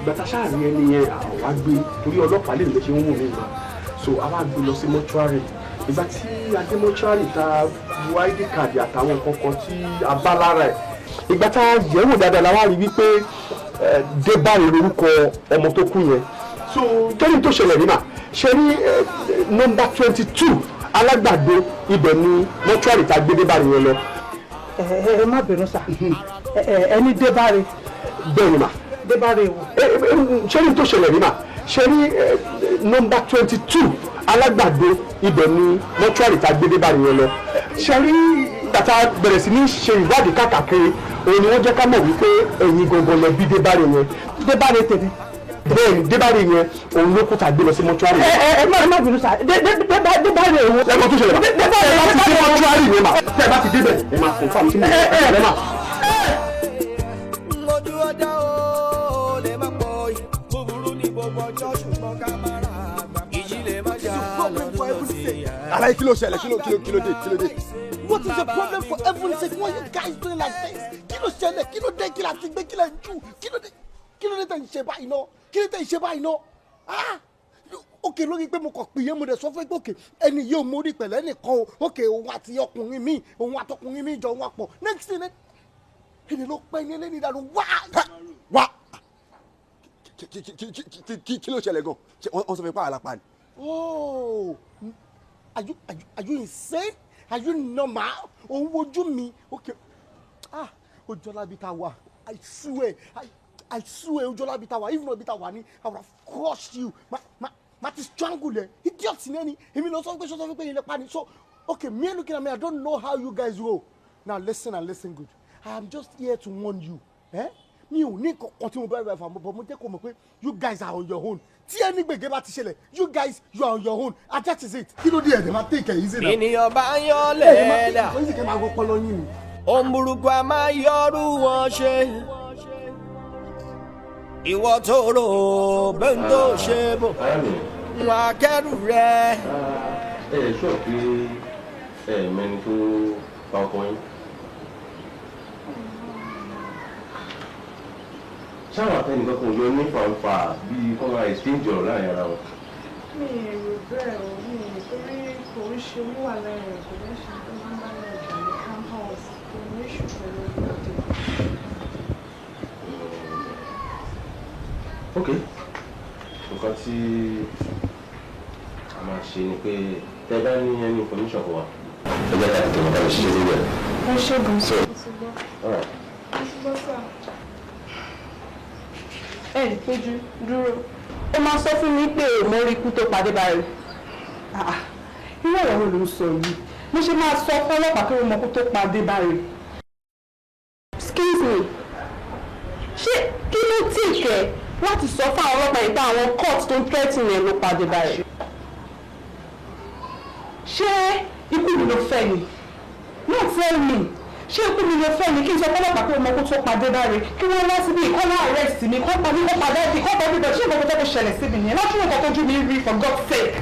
gbàtà sáàrin ẹni yẹn àwa gbé torí ọlọ́pàá lè lè ṣe ń wò mí mà so àwa gbé lọ sí mọ́ṣúárì ìgbà tí adé mọ́ṣúárì ta bu id card àtàwọn nǹkan kan tí a bá lára ẹ̀ ìgbà tá a yẹ̀wò dáadáa la wá rí wípé Débárè lórúkọ ọmọ tó kú yẹn so kẹ́ni tó ṣẹlẹ̀ ní mà ṣe rí nọ́mbà 22 alágbàdo ibẹ̀ ni mọ́ṣúárì ta gbé Débárè yẹn lọ. ẹ má bínú sá ẹni Débárè. bẹ́ẹ̀ ni mà. Débárè wò. ṣé ní tó ṣẹlẹ̀ ní mà ṣe ní nọ́mbà 22 alágbàdo ibẹ̀ ni mọ́túárì tá a gbé débàrí yẹn lọ ṣe rí tàtà bẹ̀rẹ̀ sí ní ṣe ìwádìí káàkiri òun ni wọ́n jẹ́ ká mọ̀ wípé ẹ̀yin gangan lẹ bí débàrí yẹn débàrí tèmi bẹ́ẹ̀ni débàrí yẹn òun ló kó tá a gbé lọ sí mọ́túárì. ẹ má bínú sa débàrí òun. ẹ mọ tó ṣẹlẹ̀ débàrí ẹ bá ti dé mọ́túárì yẹn mà tẹ́ ẹ bá ti débẹ̀ ẹ máa fún fáwọn tí mo ẹ má. ojú ọjà o lè má pọ̀ yìí búburú ní gbogbo ọjọ́ ṣùgbọ́n ká má ra àgbà ìjì lè má jà lọ́dún sí i. Alaye kí ló ṣẹlẹ̀ kí ló dé. What is the problem for heaven's sake? Why are you guys doing like this? Kí ló ṣẹlẹ̀ kí ló dé kí la ti gbé kí la ń jù kí ló dé tẹ̀ ń ṣe báyìí náà kí ló dé tẹ̀ ń ṣe báyìí náà òkè lórí pé mo kàn pìyẹ́ mo dẹ̀ sọ fún pé òkè ẹni yóò mórí pẹ̀lẹ́ nìkan o òkè òun àti ọkùnrin mi òun àtọkùnrin mi jọ wà pọ̀ next thing ẹni ló pẹ́ ní ẹlẹ́ni ìdánù wá. Kí ló ṣẹlẹ̀ gan wọ́n sọ fún mi pa àlàpà ni. Oh, are you insane? Are you normal? Òun wojú mi okay Ojolabi ta wà I swear Ojolabi ta wà if not bi ta wà ni I would have crushed you ma ti strangle ẹ idiot ni ẹni èmi lọ sọ pé ilẹ̀ pa ni so okay me looking at me I don't know how you guys roll now listen and listen good I am just here to warn you mi ò ní kankan tí mo bẹ̀rẹ̀ fà but mo jẹ́ kó mọ̀ pé you guys are on your own tí ẹni gbègbè bá ti ṣẹlẹ̀ you guys you are on your own and that is it. kí ló dé ẹ̀dẹ̀ máa tẹ̀kẹ̀ yìí sí náà. ènìyàn bá yọ lẹ́ẹ̀dá ó sì kẹ́ máa gbọ́ pọ́lọ́ yín ni. ohun burúkú a máa yọrù wọn ṣe ìwọ tó rò bẹ́ẹ̀ tó ṣe bò wọn akẹ́rù rẹ. ẹ sọ pé mẹni tó pa ọkọ yín. sáwọn àtẹnìkan kan yọ ní fàǹfà bíi kọ́ máa exchange ọ̀rọ̀ láàrin ara wọn. mi ò rò bẹ́ẹ̀ o mi ò torí kò ń ṣe wíwà lẹ́yìn kò ní ṣe tó máa ń bá yẹn jà ní campus kò ní ṣù pẹ̀lú ìgbàdé. ok nǹkan tí a máa ṣe ni pé tẹ bá ní ẹni information fún wa ẹ jẹ́ ká tètè mọ̀ bá lè ṣiṣẹ́ lórí ẹ̀. ẹ ṣe gan sí. ẹ Péjú dúró ó máa sọ fún mi pé mo rí ikú tó padé báyìí irú ọ̀rọ̀ wo ló ń sọ yìí mo ṣe máa sọ fún ọlọ́pàá pé mo mọ ikú tó padé báyìí. excuse me ṣé kí ló tì kẹ́ láti sọ fún àwọn ọlọ́pàá ìgbà àwọn court tó ń threaten yẹn ló padé báyìí. ṣé ikú mi ló fẹ́ ni no tell me ṣé ikú mi ló fẹ́ ni kí n sọ fọlọ́pàá pé ọmọ kó tó padé báyìí kí wọ́n wá síbi ìkọ́lá arrest mi kọ́ pa mí kọ́ padà bí kọ́ pa mí bẹ̀ ṣé ìgbàgbọ́ tó ṣẹlẹ̀ síbi nìyẹn láti wọ́n kọ́kọ́ jú mi rí for God's sake.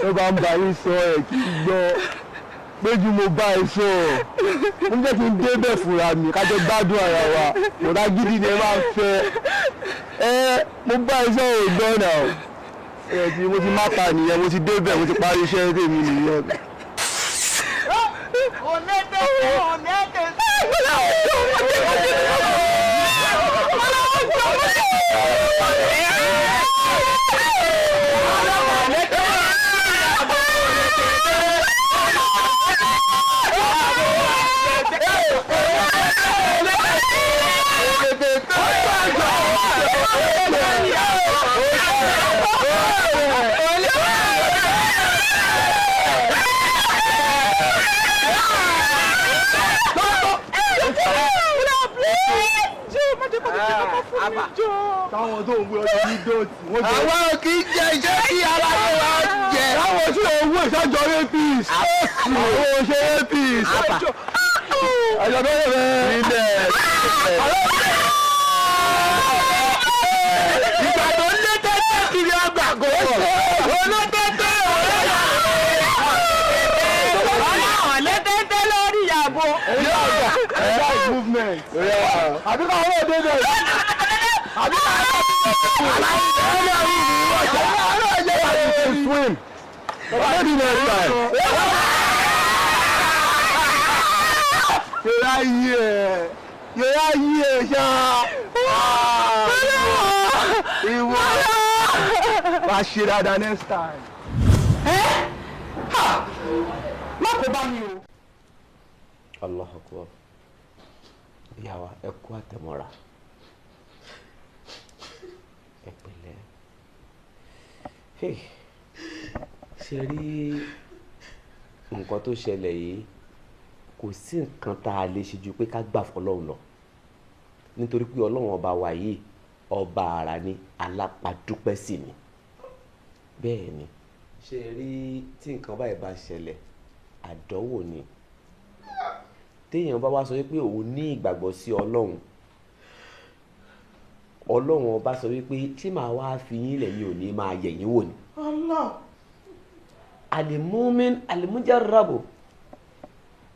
ẹ bá ń bá yín sọ ẹ kí n gbọ́ Péjú mo bá ẹ sọ mo jẹ́ kí n débẹ̀ fúnra mi kájọ gbádùn ara wa mọ̀dá gidi ni ẹ máa ń fẹ́ mo bá ẹ sọ òògbọ́n náà mo ti má pa nìyẹn mo ti débẹ̀ mo ti parí iṣẹ́ tèmi nìyẹn. táwọn tó ń gbé ọjọ́ ní dọ́ọ̀tì. àwọn ò kì í jẹ iṣẹ́ tí aláwọ̀ wa jẹ. táwọn tí owó ìṣàjọ apis. owó ṣe apis. ọjọ́ tó yẹ bẹ́ẹ̀. ilẹ̀. ìgbà tó lé tẹ́tẹ́ kiri ọgbà kò ló tẹ́tẹ́ ọ̀lẹ́ tẹ́tẹ́ lórí ìyàbò. ẹ̀yà movement. àbíkọ́ àwọn òde bẹ̀rẹ̀. Swim. Maybe next time. You're here, Ìwọ. Wàá ṣe dáadáa next time. Má kó bá mi o. Allahu Akbar. Ìyá wa ẹ kú àtẹ̀mọ́ra. Ẹ pẹ̀lẹ́. ṣe rí nǹkan tó ṣẹlẹ̀ yìí kò sí nǹkan tá a lè ṣe ju pé ká gbà fọlọ́run lọ nítorí pé ọlọ́run ọba wa yìí ọba àrà ni alápàdúpẹ́ sí ni bẹ́ẹ̀ ni ṣe rí tí nǹkan báyìí bá ṣẹlẹ̀ àdánwò ni téèyàn bá wá sọ wípé òun ní ìgbàgbọ́ sí ọlọ́run ọlọ́run ọba sọ wípé tí màá wá fi yín lẹ̀ yín ò ní máa yẹ̀ yín wò ni. alimumin alimujarrabu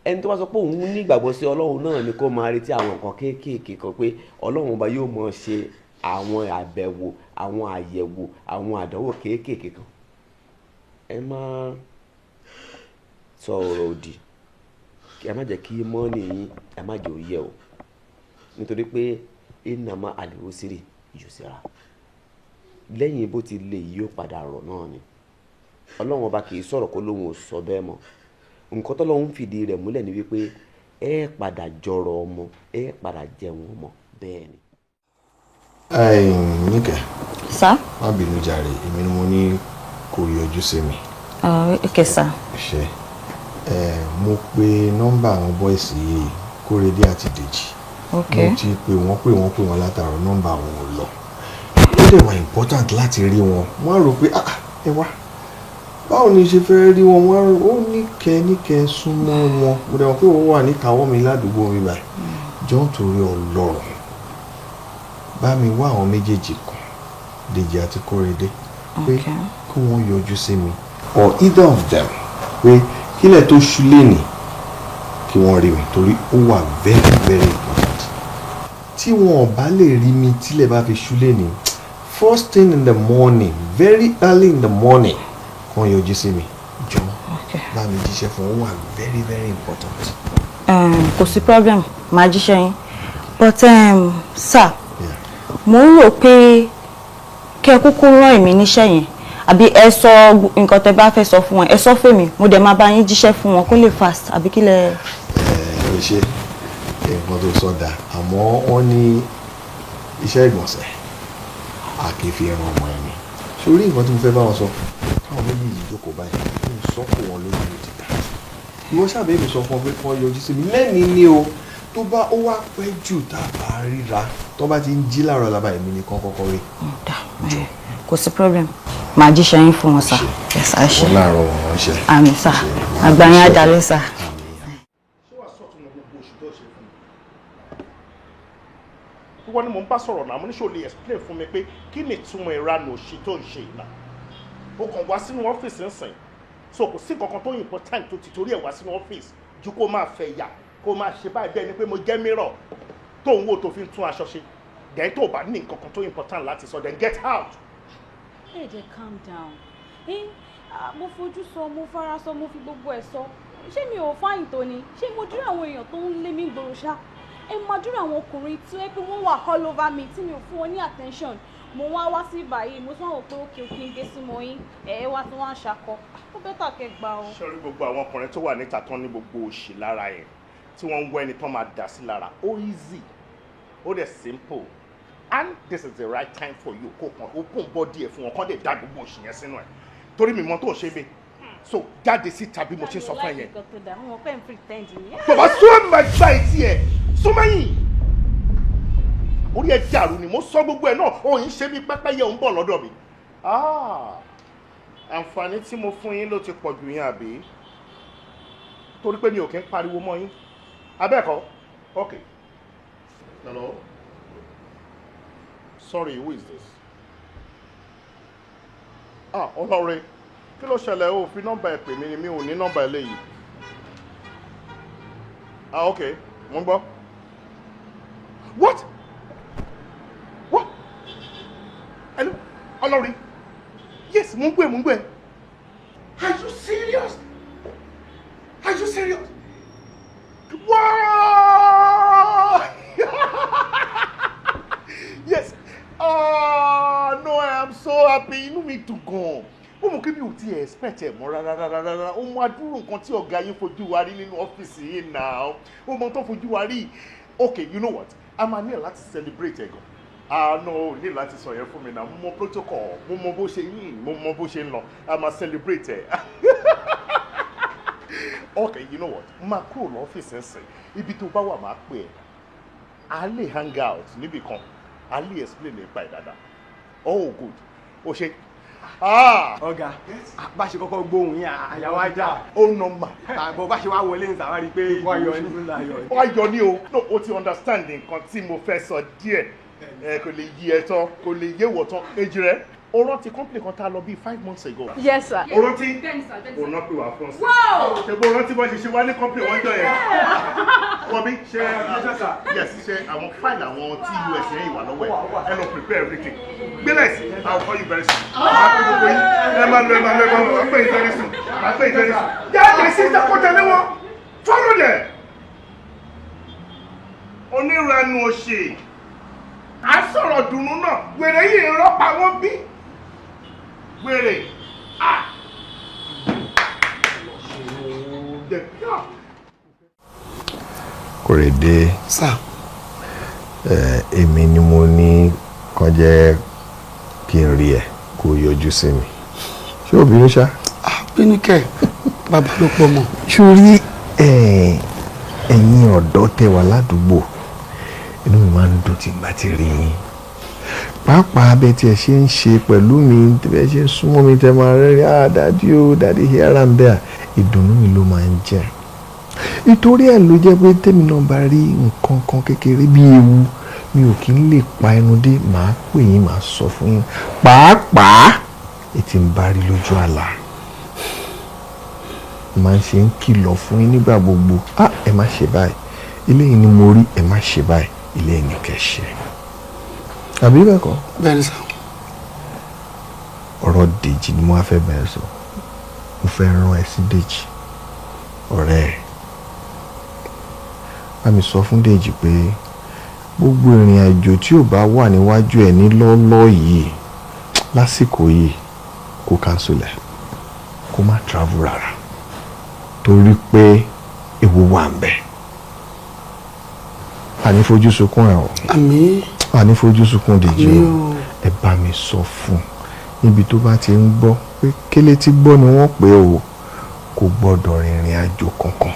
ẹni tó bá sọ pé òun ní ìgbàgbọ́ sí ọlọ́run náà ni kó máa retí àwọn nǹkan kéékèèké kan pé ọlọ́run ọba yóò máa ṣe àwọn àbẹ̀wò àwọn àyẹ̀wò àwọn àdánwò kéékèèké kan ẹ má sọ ọ̀rọ̀ òdì ẹ má jẹ́ kí mọ́ọ̀nì yín ẹ má jẹ́ òye o nítorí pé ìnàmọ́ àlèwòsírì yusra lẹ́yìn bó ti lè yí ó padà rọ̀ náà ni ọlọ́run ọba kì í sọ̀rọ̀ kó lóun ò sọ bẹ́ẹ̀ mọ́ nǹkan tó lọ́hún fìdí rẹ̀ múlẹ̀ ni wípé ẹ padà jọrọ ọmọ ẹ padà jẹun ọmọ bẹ́ẹ̀ ni. Níkẹ́. Sá. Má bínú jàre èmi ni mo ní kó yọjú sí mi. Okay sá. ṣe mo pe nọ́mbà àwọn bọ́ìsì yìí Kórèdé àti Dèjì. Mo ti pè wọ́n látàrọ nọ́mbà wọn ò lọ. Ó dẹ̀ wà important láti rí wọn. Wọ́n á rò pé ẹ wá báwo ni ṣe fẹ́ rí wọn wọ́n ó níkẹ́ súnmọ́ wọn mo dẹ̀ wọ́n pé wọ́n wà níkàáwọ́ mi ládùúgbò mi báyìí jọ ń torí Ọlọ́run bá mi wá àwọn méjèèjì kan Dèjì àti Kórèdé pé kí wọ́n yọjú sí mi or either of them pé kílẹ̀ tó ṣú lẹ́nì kí wọ́n rí mi torí ó wà very very important tí wọn ò bá lè rí mi tílẹ̀ bá fi ṣú lẹ́nì first thing in the morning very early in the morning wọ́n yọjú sí mi jọ bá mi jíṣẹ́ fún wọn wà very very important. Kò sí problem màá jíṣẹ́ yín but sir mo ń rò pé kẹ́ ẹ kúkú rán èmi níṣẹ́ yẹn àbí ẹ sọ nǹkan tẹ́ bá fẹ́ sọ fún wọn ẹ sọ fún mi mo dẹ̀ máa bá yín jíṣẹ́ fún wọn kó lè fast àbí kí lẹ. ẹ ṣe nǹkan tó sọ dà àmọ́ wọ́n ní iṣẹ́ ìgbọ̀nsẹ̀ a kì í fi ran ọmọ ẹni sórí nǹkan tí mo fẹ́ bá wọn sọ káwọn méjì yìí jókòó báyìí kí n sọ fún wọn lójú mi ti dà ìwọ ṣàbẹ̀ mi sọ fún ọ pé kí wọ́n yọjú sí mi lẹ́nìí ni o tó bá ó wá pẹ́ jù tá a bá ríra tó bá ti ń jí láàárọ̀ lábà èmi nìkan kọ́kọ́ rí. kò sí problem màá jíṣẹ́ yín fún wọn sá yes I ṣe wọn láàárọ̀ wọn ránṣẹ́. àmín sá àgbáyé àdàlẹ́ sá. wọ́n ní mò ń bá sọ̀rọ̀ náà mo ní ṣe o lè explain fún mi pé kí ni ìtumọ̀ ìranù òṣì tó ń ṣe ìlà o kàn wá sínú ọ́fíìsì ńsìn so kò sí nǹkan tó important tó ti torí ẹ̀ wá sínú ọ́fíìsì ju kó máa fẹ́ yà kó máa ṣe báyìí bẹ́ẹ̀ ni pé mo jẹ́ mìíràn tó ń wò tó fi ń tún aṣọ ṣe then tó bá ní nǹkan kan tó important láti sọ then get out. ẹ jẹ́ calm down mo fojú sọ mo fara sọ mo fi gbogbo ẹ̀ sọ ṣé mi ò fáyìn tó ni ṣé mo dúró àwọn èèyàn tó ń lé mi gbòòrò ṣá ẹ máa dúró àwọn ọkùnrin tí wọ́n pé wọ́n wà all over me tí mi ò fún wọn ní attention mo wá sí báyìí mo tún àwọn pé òkè ń gé sí mọ́ yín wá tí wọ́n á ṣakọ ó bẹ́tà kẹ́ gbà o. sọ́rí gbogbo àwọn ọkùnrin tó wà níta tán ní gbogbo òṣì lára yẹn tí wọ́n ń wọ ẹni tán máa dà sí lára ó easy ó dẹ̀ simple and this is the right time for you kó kàn open body ẹ̀ fún wọn kán lè dá gbogbo òṣì yẹn sínú ẹ̀ torí mi mọ tó ń ṣe mí so jáde síta bí mo ṣe sọ fún ẹ yẹn. tó bá sún ẹ̀ gba etí ẹ̀ súnmẹ́yìn orí ẹ̀ dàrú ni mo sọ gbogbo ẹ̀ náà òyìn ṣe bí pẹ́pẹ́yẹ ń bọ̀ lọ́dọ̀ mi. àǹfààní tí mo fún yín ló ti pọ̀ jù yín àbí torí pé mi ò kí ń pariwo mọ́ yín abẹ́ẹ̀kọ́ okay hello sorry who is this ọlọ́rin kí ló ṣẹlẹ̀ o fi nọ́mbà ẹ̀ pè mí ni mi ò ní nọ́mbà eléyìí okay mo ń gbọ́ what hello ọlọ́rin yes mo ń gbé are you serious wow yes no I am so happy inú mi dùn gan ó mọ̀ kí mi ò ti expect ẹ̀ mọ́ rárá ó mọ adúrú nǹkan tí ọ̀gá yín fojú wa rí nínú ọ́fíìsì yìí náà ó mọ tó fojú wa rí okay you know what a máa ní ẹ̀ láti celebrate ẹ̀ gan No, ní láti sọ yẹn fún mi náà. Mo mọ protocol, mo mọ bó ṣe yín, mo mọ bó ṣe ń lọ. A máa celebrate ẹ̀. Okay, you know what? Máa kúrò lọ́fíìsì ẹ̀sìn. Ibi tó bá wà máa pè ẹ́. A lè hang out níbì kan. A lè explain nípa ẹ̀ dáadáa. Oh, good. O ṣe. Ọ̀gá, bá ṣe kọ́kọ́ gbóhùn yín àyàwó ajá. Ó nọ́mbà. Àbọ̀ bá ṣe wá wọlé ń sàwárí pé wáyọ̀ ni o. No, o ti understand nǹkan tí mo fẹ́ sọ díẹ̀. Kò lè yí ẹ tán, kò lè yé wọ̀ tán. Èjì rẹ̀, o rántí company kan tá a lọ bíi 5 months ago. Yes, sir. O rántí? O náà pè wá fún ọ. Ṣé bó rántí bó ṣe wá ní company wọ́n jọ yẹn? Wọ́n bí ṣe yes ṣe àwọn file àwọn tí US yẹn ìwà lọ́wọ́ ẹ̀ ẹ lọ prepare everything. Gbélé sí, I will call you very soon. Màá pè gbogbo yín, ẹ máa lọ, màá pè yín very soon. Jáde sí ìjàpọ̀ tẹ̀lé wọn, follow them. Onírànú òṣè. A sọ̀rọ̀ dùnú náà, wèrè yìí rọ́pa wọ́n bí. Wèrè. Kòrédé. Sà. Èmi ni mo ní kàn jẹ́ kí n rí ẹ kó yọjú sí mi. Ṣé o bínú ṣá? Bínú kẹ̀, bàbá ló pọ̀ mọ́. Ṣorí ẹ̀yin ọ̀dọ́ tẹ́ wà ládùúgbò. Inú mi máa ń dùn tí n bá ti rí yín. Pàápàá bẹ́ẹ̀ tí ẹ ṣe ń ṣe pẹ̀lú mi, bẹ́ẹ̀ ṣe ń súnmọ́ mi tẹ́ máa rẹ́rìn dádì o, dádì here and there. Ìdùnnú mi ló máa ń jẹ́. Nítorí ẹ̀ ló jẹ́ pé tèmi náà bá rí nǹkan kan kékeré bí ewu, mi ò kí ń lè pa ẹnu dé, màá pè yín, màá sọ fún yín. Pàápàá ètí ń bá rí lójú àlá. Màá ṣe ń kìlọ̀ fún yín nígbà gbogbo. Ẹ má ṣe báyìí. Eléyìí ni mo rí, ẹ má ṣe báyìí. Ilé ẹni kẹṣẹ. Àbí bẹ́ẹ̀ kọ́? Bẹ́ẹ̀ ni sà. Ọ̀rọ̀ Dèjì ni mo wá fẹ́ bẹ̀rẹ̀ sọ. Mo fẹ́ rán ẹ sí Dèjì. Ọ̀rẹ́ ẹ̀. Bá mi sọ fún Dèjì pé gbogbo ìrìn àjò tí ò bá wà níwájú ẹ̀ ní lọ́ọ́lọ́ yìí lásìkò yìí kó cancel ẹ̀. Kó má travel rárá. Torí pé ewu wà ń bẹ̀. Àní fojú sunkún ẹ̀ o. Àmín. Àní fojú sunkún Dèjì o. Ẹ bá mi sọ fún níbi tó bá ti ń gbọ́ pé kélé tí gbọ́ ni wọ́n pè o, kò gbọ́dọ̀ rìnrìn àjò kankan.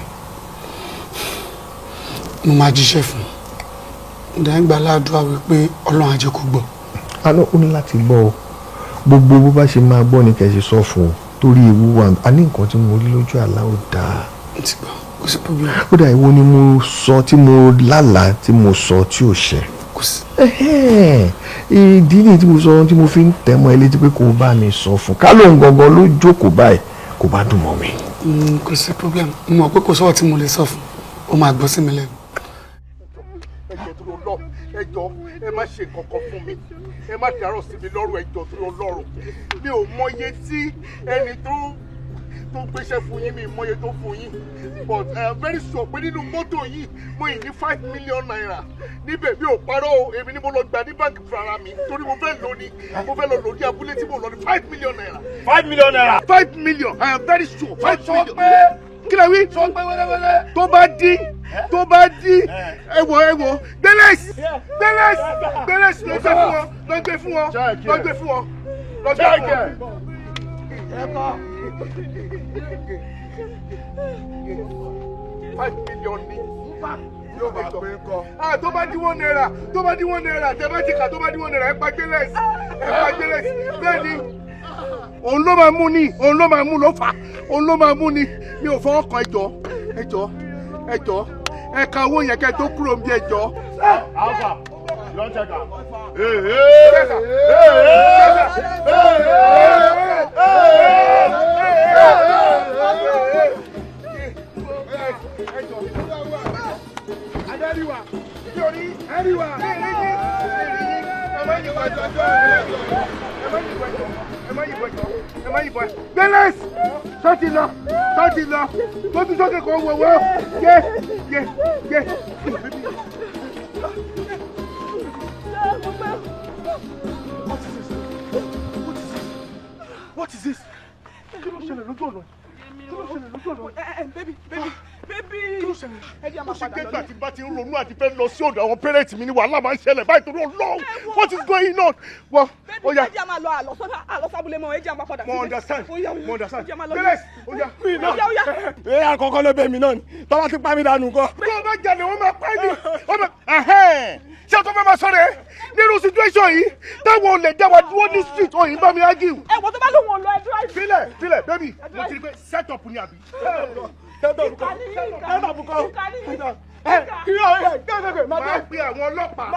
Mo máa jíṣẹ́ fún un. Ìdáyẹ̀gbà aládùúrà wípé Ọlọ́run á jẹ́ kó gbọ́. Àná ó ní láti gbọ́ o. Gbogbo bó bá ṣe máa gbọ́ ni kẹ́ ṣe sọ fún o. Torí ewu wà. A ní nǹkan tí mo rí lójú àlá ò dáa. Ti gbọ́, kò sí problem. Ó dà ìwọ ni mo sọ tí mo lálàá tí mo sọ tí ò ṣẹ. Kò sí. Ìdí ni tí mo sọ tí mo fi ń tẹ̀mọ́ ẹ létí pé kò bá mi sọ fún. Ká lóun gangan ló jókòó báyìí kò bá dùn mọ́ mi. Kò sí problem. Mo mọ̀ pé kò sọ́wọ́ tí mo lè sọ fún. Ó máa gbọ́ sí mi lẹ́nu. Ẹ jọ̀ọ́ ẹ má ṣe kankan fún mi, ẹ má dárò sí mi lọ́rùn, ẹ jọ̀ọ́ torí Ọlọ́run. Mi ò mọye tí ẹni tó gbéṣẹ́ fún yín, mi ò mọye tó fún yín, but I am very sure pé nínú mọ́tò yìí mo yìí ní 5 million naira níbẹ̀. Mi ò parọ́ o, èmi ni mo lọ gbà ní báńkì fún ara mi torí mo fẹ́ lò ní abúlé tí mo lọ ní 5 million naira. 5 million naira. 5 million, I am very sure 5 million. Kí lẹ wí? Sọ pé wẹ́lẹ́wẹ́lẹ́. Tó bá dí ẹ wò gbélés lọ gbé fún wọn. 5 million ni yóò bá pé kọ. Tó bá dí one naira tẹ bá ti kà tó bá dí 1 naira ẹ pa gbélés bẹ́ẹ̀ ni. Òun ló máa mú ni, òun ló máa mú ni, mi ò fọwọ́ kan ẹjọ́ ẹ̀ka owó yẹn kẹ́ tó kúrò bí ẹjọ́. Alpha, you don't check out. Gbélés sọ́ọ̀tì lọ tó tún sókè kan wọ̀wọ́ yé. What is this? Kí ló ṣẹlẹ̀ lójú ọ̀nà? Baby. Kí ló ó sì gbégbà tí bá ti ń ronú àti fẹ́ lọ sí ọ̀dọ̀ àwọn pẹ́rẹ́ǹtì mi ní wàhálà máa ń ṣẹlẹ̀ báyìí torí Ọlọ́run what is going on. wọ́n ó yá. ẹjẹ máa lọ àlọ́sábúlé mọ́ ẹjẹ máa padà sí. mo understand bẹ́rẹ̀ ó yá. ẹ àkọ́kọ́ ló bẹ̀ mí náà ni tọ́lá ti pa mí dànù kọ́. bí o bá jalè wọ́n máa pẹ́ ni ṣé o tó fẹ́ máa sọ̀rọ̀ ẹ́ nínú situation yìí táwọn olè jẹ́ wa dúró ní street òyìn bá mi ágì. ẹ wọ́n tó bá lóun ò lọ ẹ dúró. filẹ̀ baby mo ti rí pé set up ni àbí. máa pe àwọn ọlọ́pàá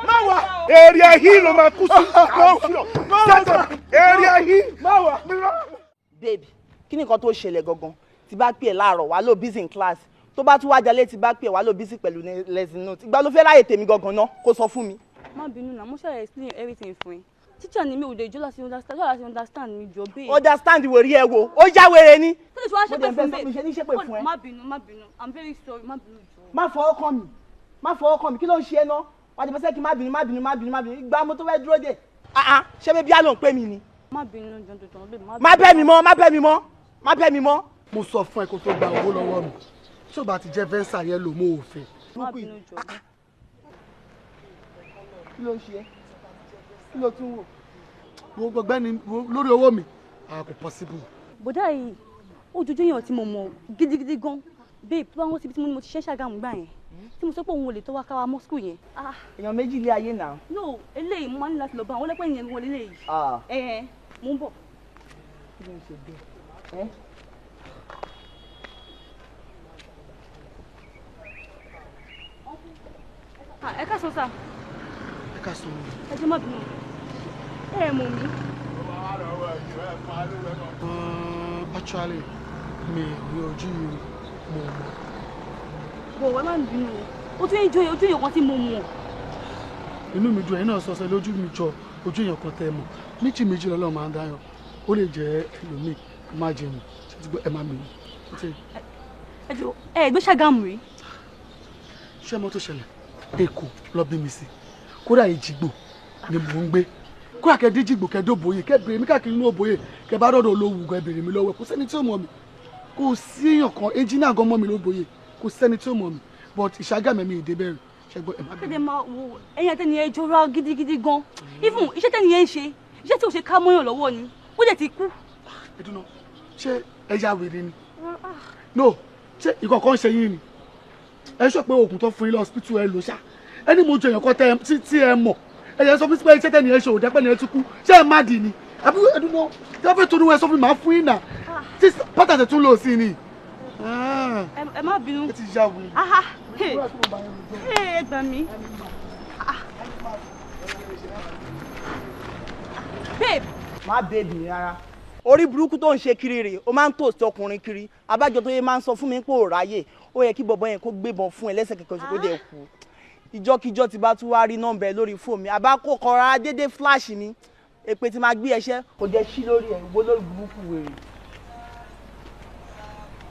máa wà èrè yìí ló máa kú sí èrè yìí. babe kí ni nǹkan tó ṣẹlẹ̀ gangan tí bá pè é láàárọ̀ wá ló busy in class tó bá tún wá jalè tí bá pè é wá ló busy pẹ̀lú lesson note ìgbà ló fẹ́ ráyè tèmi gangan náà kó sọ fún mi. má bínú náà mo ṣe explain everything fún ẹ teacher ni mi ò lè jọ láti understand mi jọ bẹ́ẹ̀. understand wo rí ẹ wo ó já wèrè ni. kí ló ṣe wá ṣépè fún mi. mo ṣe ní ṣépè fún ẹ. má bínú I'm very sorry má bínú jọ. má fọwọ́ kàn mí kí ló ń ṣe ẹ náà wà á ti fẹ́ kí má bínú ìgbà mo tó fẹ́ dúró dé. ṣé bébí á ló ń pè mí ni. má bínú jọ má bẹ́ mi mọ́. mo sọ fún ẹ kó tó gba owó lọ́wọ́ mi tí o bá ti jẹ́ fẹ́ǹsà yẹn lò mọ́ òfin. má bínú jọ. kí ló ń ṣe ẹ́ kí ló tún wò. gbogbo ọgbẹ́ni lórí owó mi kò possible. bọ́dà yìí ojoojó èèyàn tí mo mọ̀ gidigidi gan babe tó bá wọ́n síbi tí mo ti ṣe Ṣàgámù gbà yẹn tí mo sọ pé òun ò lè tó wá káwa mọ́ school yẹn. èèyàn méjì ilé ayé náà. no eléyìí mo máa ní láti lọ bá àwọn ọlọ́pàá yẹn wọlé léyìí. mo ń bọ̀. kí ló ń ṣe bẹ́ẹ̀. ẹ ká sọ sá. ẹ ká sọ. ẹ jẹ́ má bínú ẹ mọ̀ mí. actually mi rí ojú mo mọ̀. bọ̀ wọ́n máa ń bínú ojú èèyàn kan tí mo mọ̀. inú mi dùn ẹ̀yin náà sọ́sẹ́ lójú mi jọ ojú èèyàn kan tẹ́ ẹ mọ̀ méjì lọ́lọ́ máa ń dáyọ̀ ó lè jẹ́ ẹlòmíì má jẹun ẹ má mi. ẹ jọ ẹ gbé Ṣàgámù rí. ṣé mo tó ṣẹlẹ̀ Èkó lọ bí mi sí kódà Èjìgbò ni mò ń gbé kódà kẹ dé Èjìgbò kẹ dóbòye kẹ bèrè mi káàkiri inú òbòye kẹ bá dọ̀dọ̀ olówó kẹ bèrè mi lọ́wọ́ kò sẹ́ni tí ó mọ̀ mi kò sí èèyàn kan ẹnjìnìà gan mọ̀ mi lóbòye kò sẹ́ni tí ó mọ̀ mi but Ìṣàgámù mi ìdè bẹ̀rẹ̀ ṣẹgbọ́n ẹ̀ má bẹ̀rẹ̀. kéde máa wo ẹyin àtẹni ẹ jọra gidigidi gan even iṣẹ́ tẹni yẹn ń ṣe iṣẹ́ tí ò ṣe ká mọ́yàn lọ́wọ́ ni ó dẹ̀ ti kú. ẹdùnà ṣé ẹja wèrè ni no ṣé ìkọ̀kọ̀ ń ṣe yín ni ẹ sọ pé oògùn tó fún yín lọ hospital ẹ lò ṣá ẹni mo jẹ èèyàn kan tí ẹ mọ̀ ẹ̀yẹ sọ fún pé iṣẹ́ tẹ́ni ẹ ṣe òdẹ́ pẹ́ ni ẹ ti kú ṣé ẹ má dì ní àbí ẹdùnà tí wọ́n fẹ́ tó ní wọn ẹ sọ fún mi máa fún yín nà tí pátá tún lò sí ni. ẹ má bínú. ẹ ti ya wèrè. ẹ gbà mí. babe. má bèbí mi rárá orí burúkú tó ń ṣe kiri rè ó máa ń tòsí ọkùnrin kiri abájọ tó yẹ máa ń sọ fún mi pé ò ráyè ó yẹ kí bọ̀bọ̀ yẹn kó gbébọn fún ẹ lẹ́sẹ̀ kẹ̀kẹ́ kó dẹ̀ kú ìjọkíjọ tí bá tún wá rí nọ́mbà ẹ lórí fóònù mi àbá kó kọra dédé flash mi èpè tí máa gbé ẹṣẹ́ kò jẹ́ sí lórí ẹ̀ ìwọ lórí burúkú wèrè.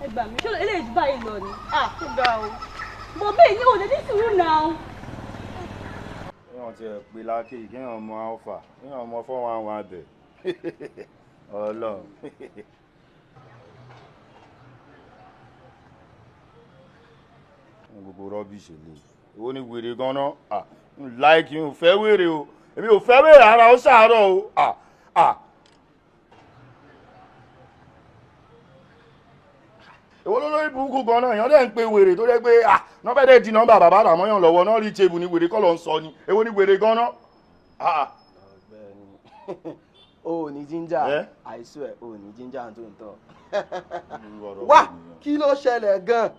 ẹ gbà mí ṣé eléyìí ti báyìí lọ ni kó ga o bọ̀ bẹ́ẹ̀ ni ò lè ní sùúrù náà. kéèyàn ti ẹ̀ pé lákèyí kéèyàn mọ alpha kéèyàn mọ 411 abẹ Ọlọ́run. gbogbo rọ́bìṣì lè owó ní wèrè gan-an láìkí n ò fẹ́ wèrè o èmi ò fẹ́ wèrè ara ó ṣàárọ̀ o èwo ló lórí burúkú gan-an èèyàn dẹ̀ ń pe wèrè tó jẹ́ pé nọ́bẹ̀ dẹ̀ di nọ́mbà bàbá àmọ́yàn lọ́wọ́ náà rí table ní wèrè kọ́ ló ń sọ ni èwo ní wèrè gan-an. o ní jíńjà I swear o ní jíńjà tó ń tọ́. wá kí ló ṣẹlẹ̀ gan-an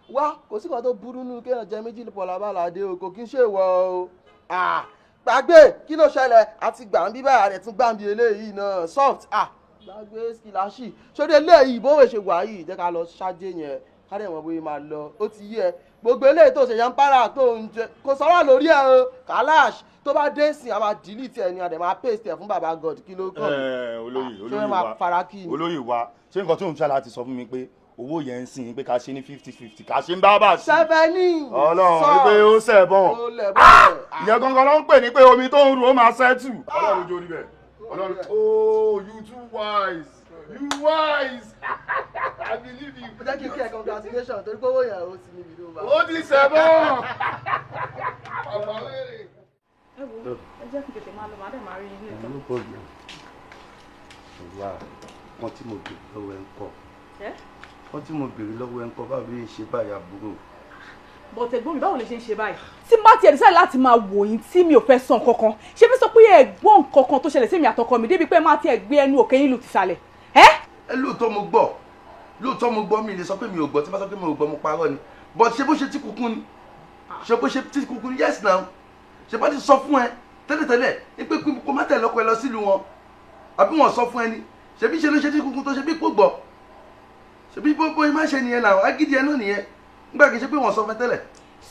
wá kò sí kan tó burú nínú kéèyàn jẹ méjì pọ̀ lábàládé o kò kí ń ṣèwọ o gbàgbé kí ló ṣẹlẹ̀ àti gbàǹbí báyà rẹ̀ tún gbàǹbí eléyìí náà soft gbàgbé skilashi sórí eléyìí bó ṣe wà yìí jẹ́ ká lọ ṣáájú yẹn ká dẹ̀ mọ̀ bóyá máa lọ ó ti yẹ gbogbo eléyìí tó ṣe yẹn ń para tó ń jẹ kò sọ̀rọ̀ lórí ẹ o kalash tó bá dé sìn a máa delete ẹ ni a dẹ̀ máa paste ẹ fún baba god kí ló kàn olóyè wa ṣé nǹkan tó ń ṣe láti sọ fún mi pé owó yẹn ń sìn pé ká ṣe ní 50-50 ká ṣe ń bá bà sí. sẹ́fẹ̀nì Ọlọ́run pé ó sẹ̀bọ̀n ìyẹn gangan ló ń pè ní pé omi tó ń ru ó máa ṣẹ́tù. Ọlọ́run jó níbẹ̀ Ọlọ́run oh you too wise You wise. I believe you. Jẹ́ kí n kí ẹ congratulations torí pé owó yẹn ó ti níbi tó bá. Ó ti sẹ́bọ̀. Ọ̀pọ̀ wẹ̀rẹ̀. Ẹ wo, ẹ jẹ́ kí n tètè máa lọ, màá dẹ̀ máa rí ilé ìtọ́. No problem. Ìwà kan tí mo bèrè lọ́wọ́ ẹ̀ ń kọ́. Kan tí mo bèrè lọ́wọ́ ẹ̀ ń kọ́ báwo lè ṣe báyìí àbúrò. But ẹ̀gbọ́n mi báwo lè ṣe ń ṣe báyìí? Tí n bá tiẹ̀ decide láti máa wò yín tí mi ò fẹ́ sàn kankan, ṣé fi sọ pé ẹ̀gbọ́n kankan tó ṣẹlẹ̀ sí mi àtọkọ mi débi pé máa tiẹ̀ gbé ẹnu òkè yín lù ti sàlẹ̀. Ẹ lóòótọ́ mo gbọ́. Lóòótọ́ mo gbọ́ mi lè sọ pé mi ò gbọ́ tí bá sọ pé mi ò gbọ́ mo parọ́ ni. But ṣé bó ṣe tí kúkú ni? Ṣé bó ṣe tí kúkú ni? Yes now. Ṣé bá ti sọ fún ẹ tẹ́lẹ̀tẹ́lẹ̀ ní pé kó má tẹ̀lé ọkọ ẹ lọ sílùú wọn. Àbí wọ́n sọ fún ẹ ni. Ṣé bí ṣe ló ṣe tí kúkú tó ṣe bí kò gbọ́. Ṣé bí bó má ṣe nìyẹn náà agídí ẹ náà nìyẹn. Nígbà kì í ṣe pé wọ́n sọ fún ẹ tẹ́lẹ̀.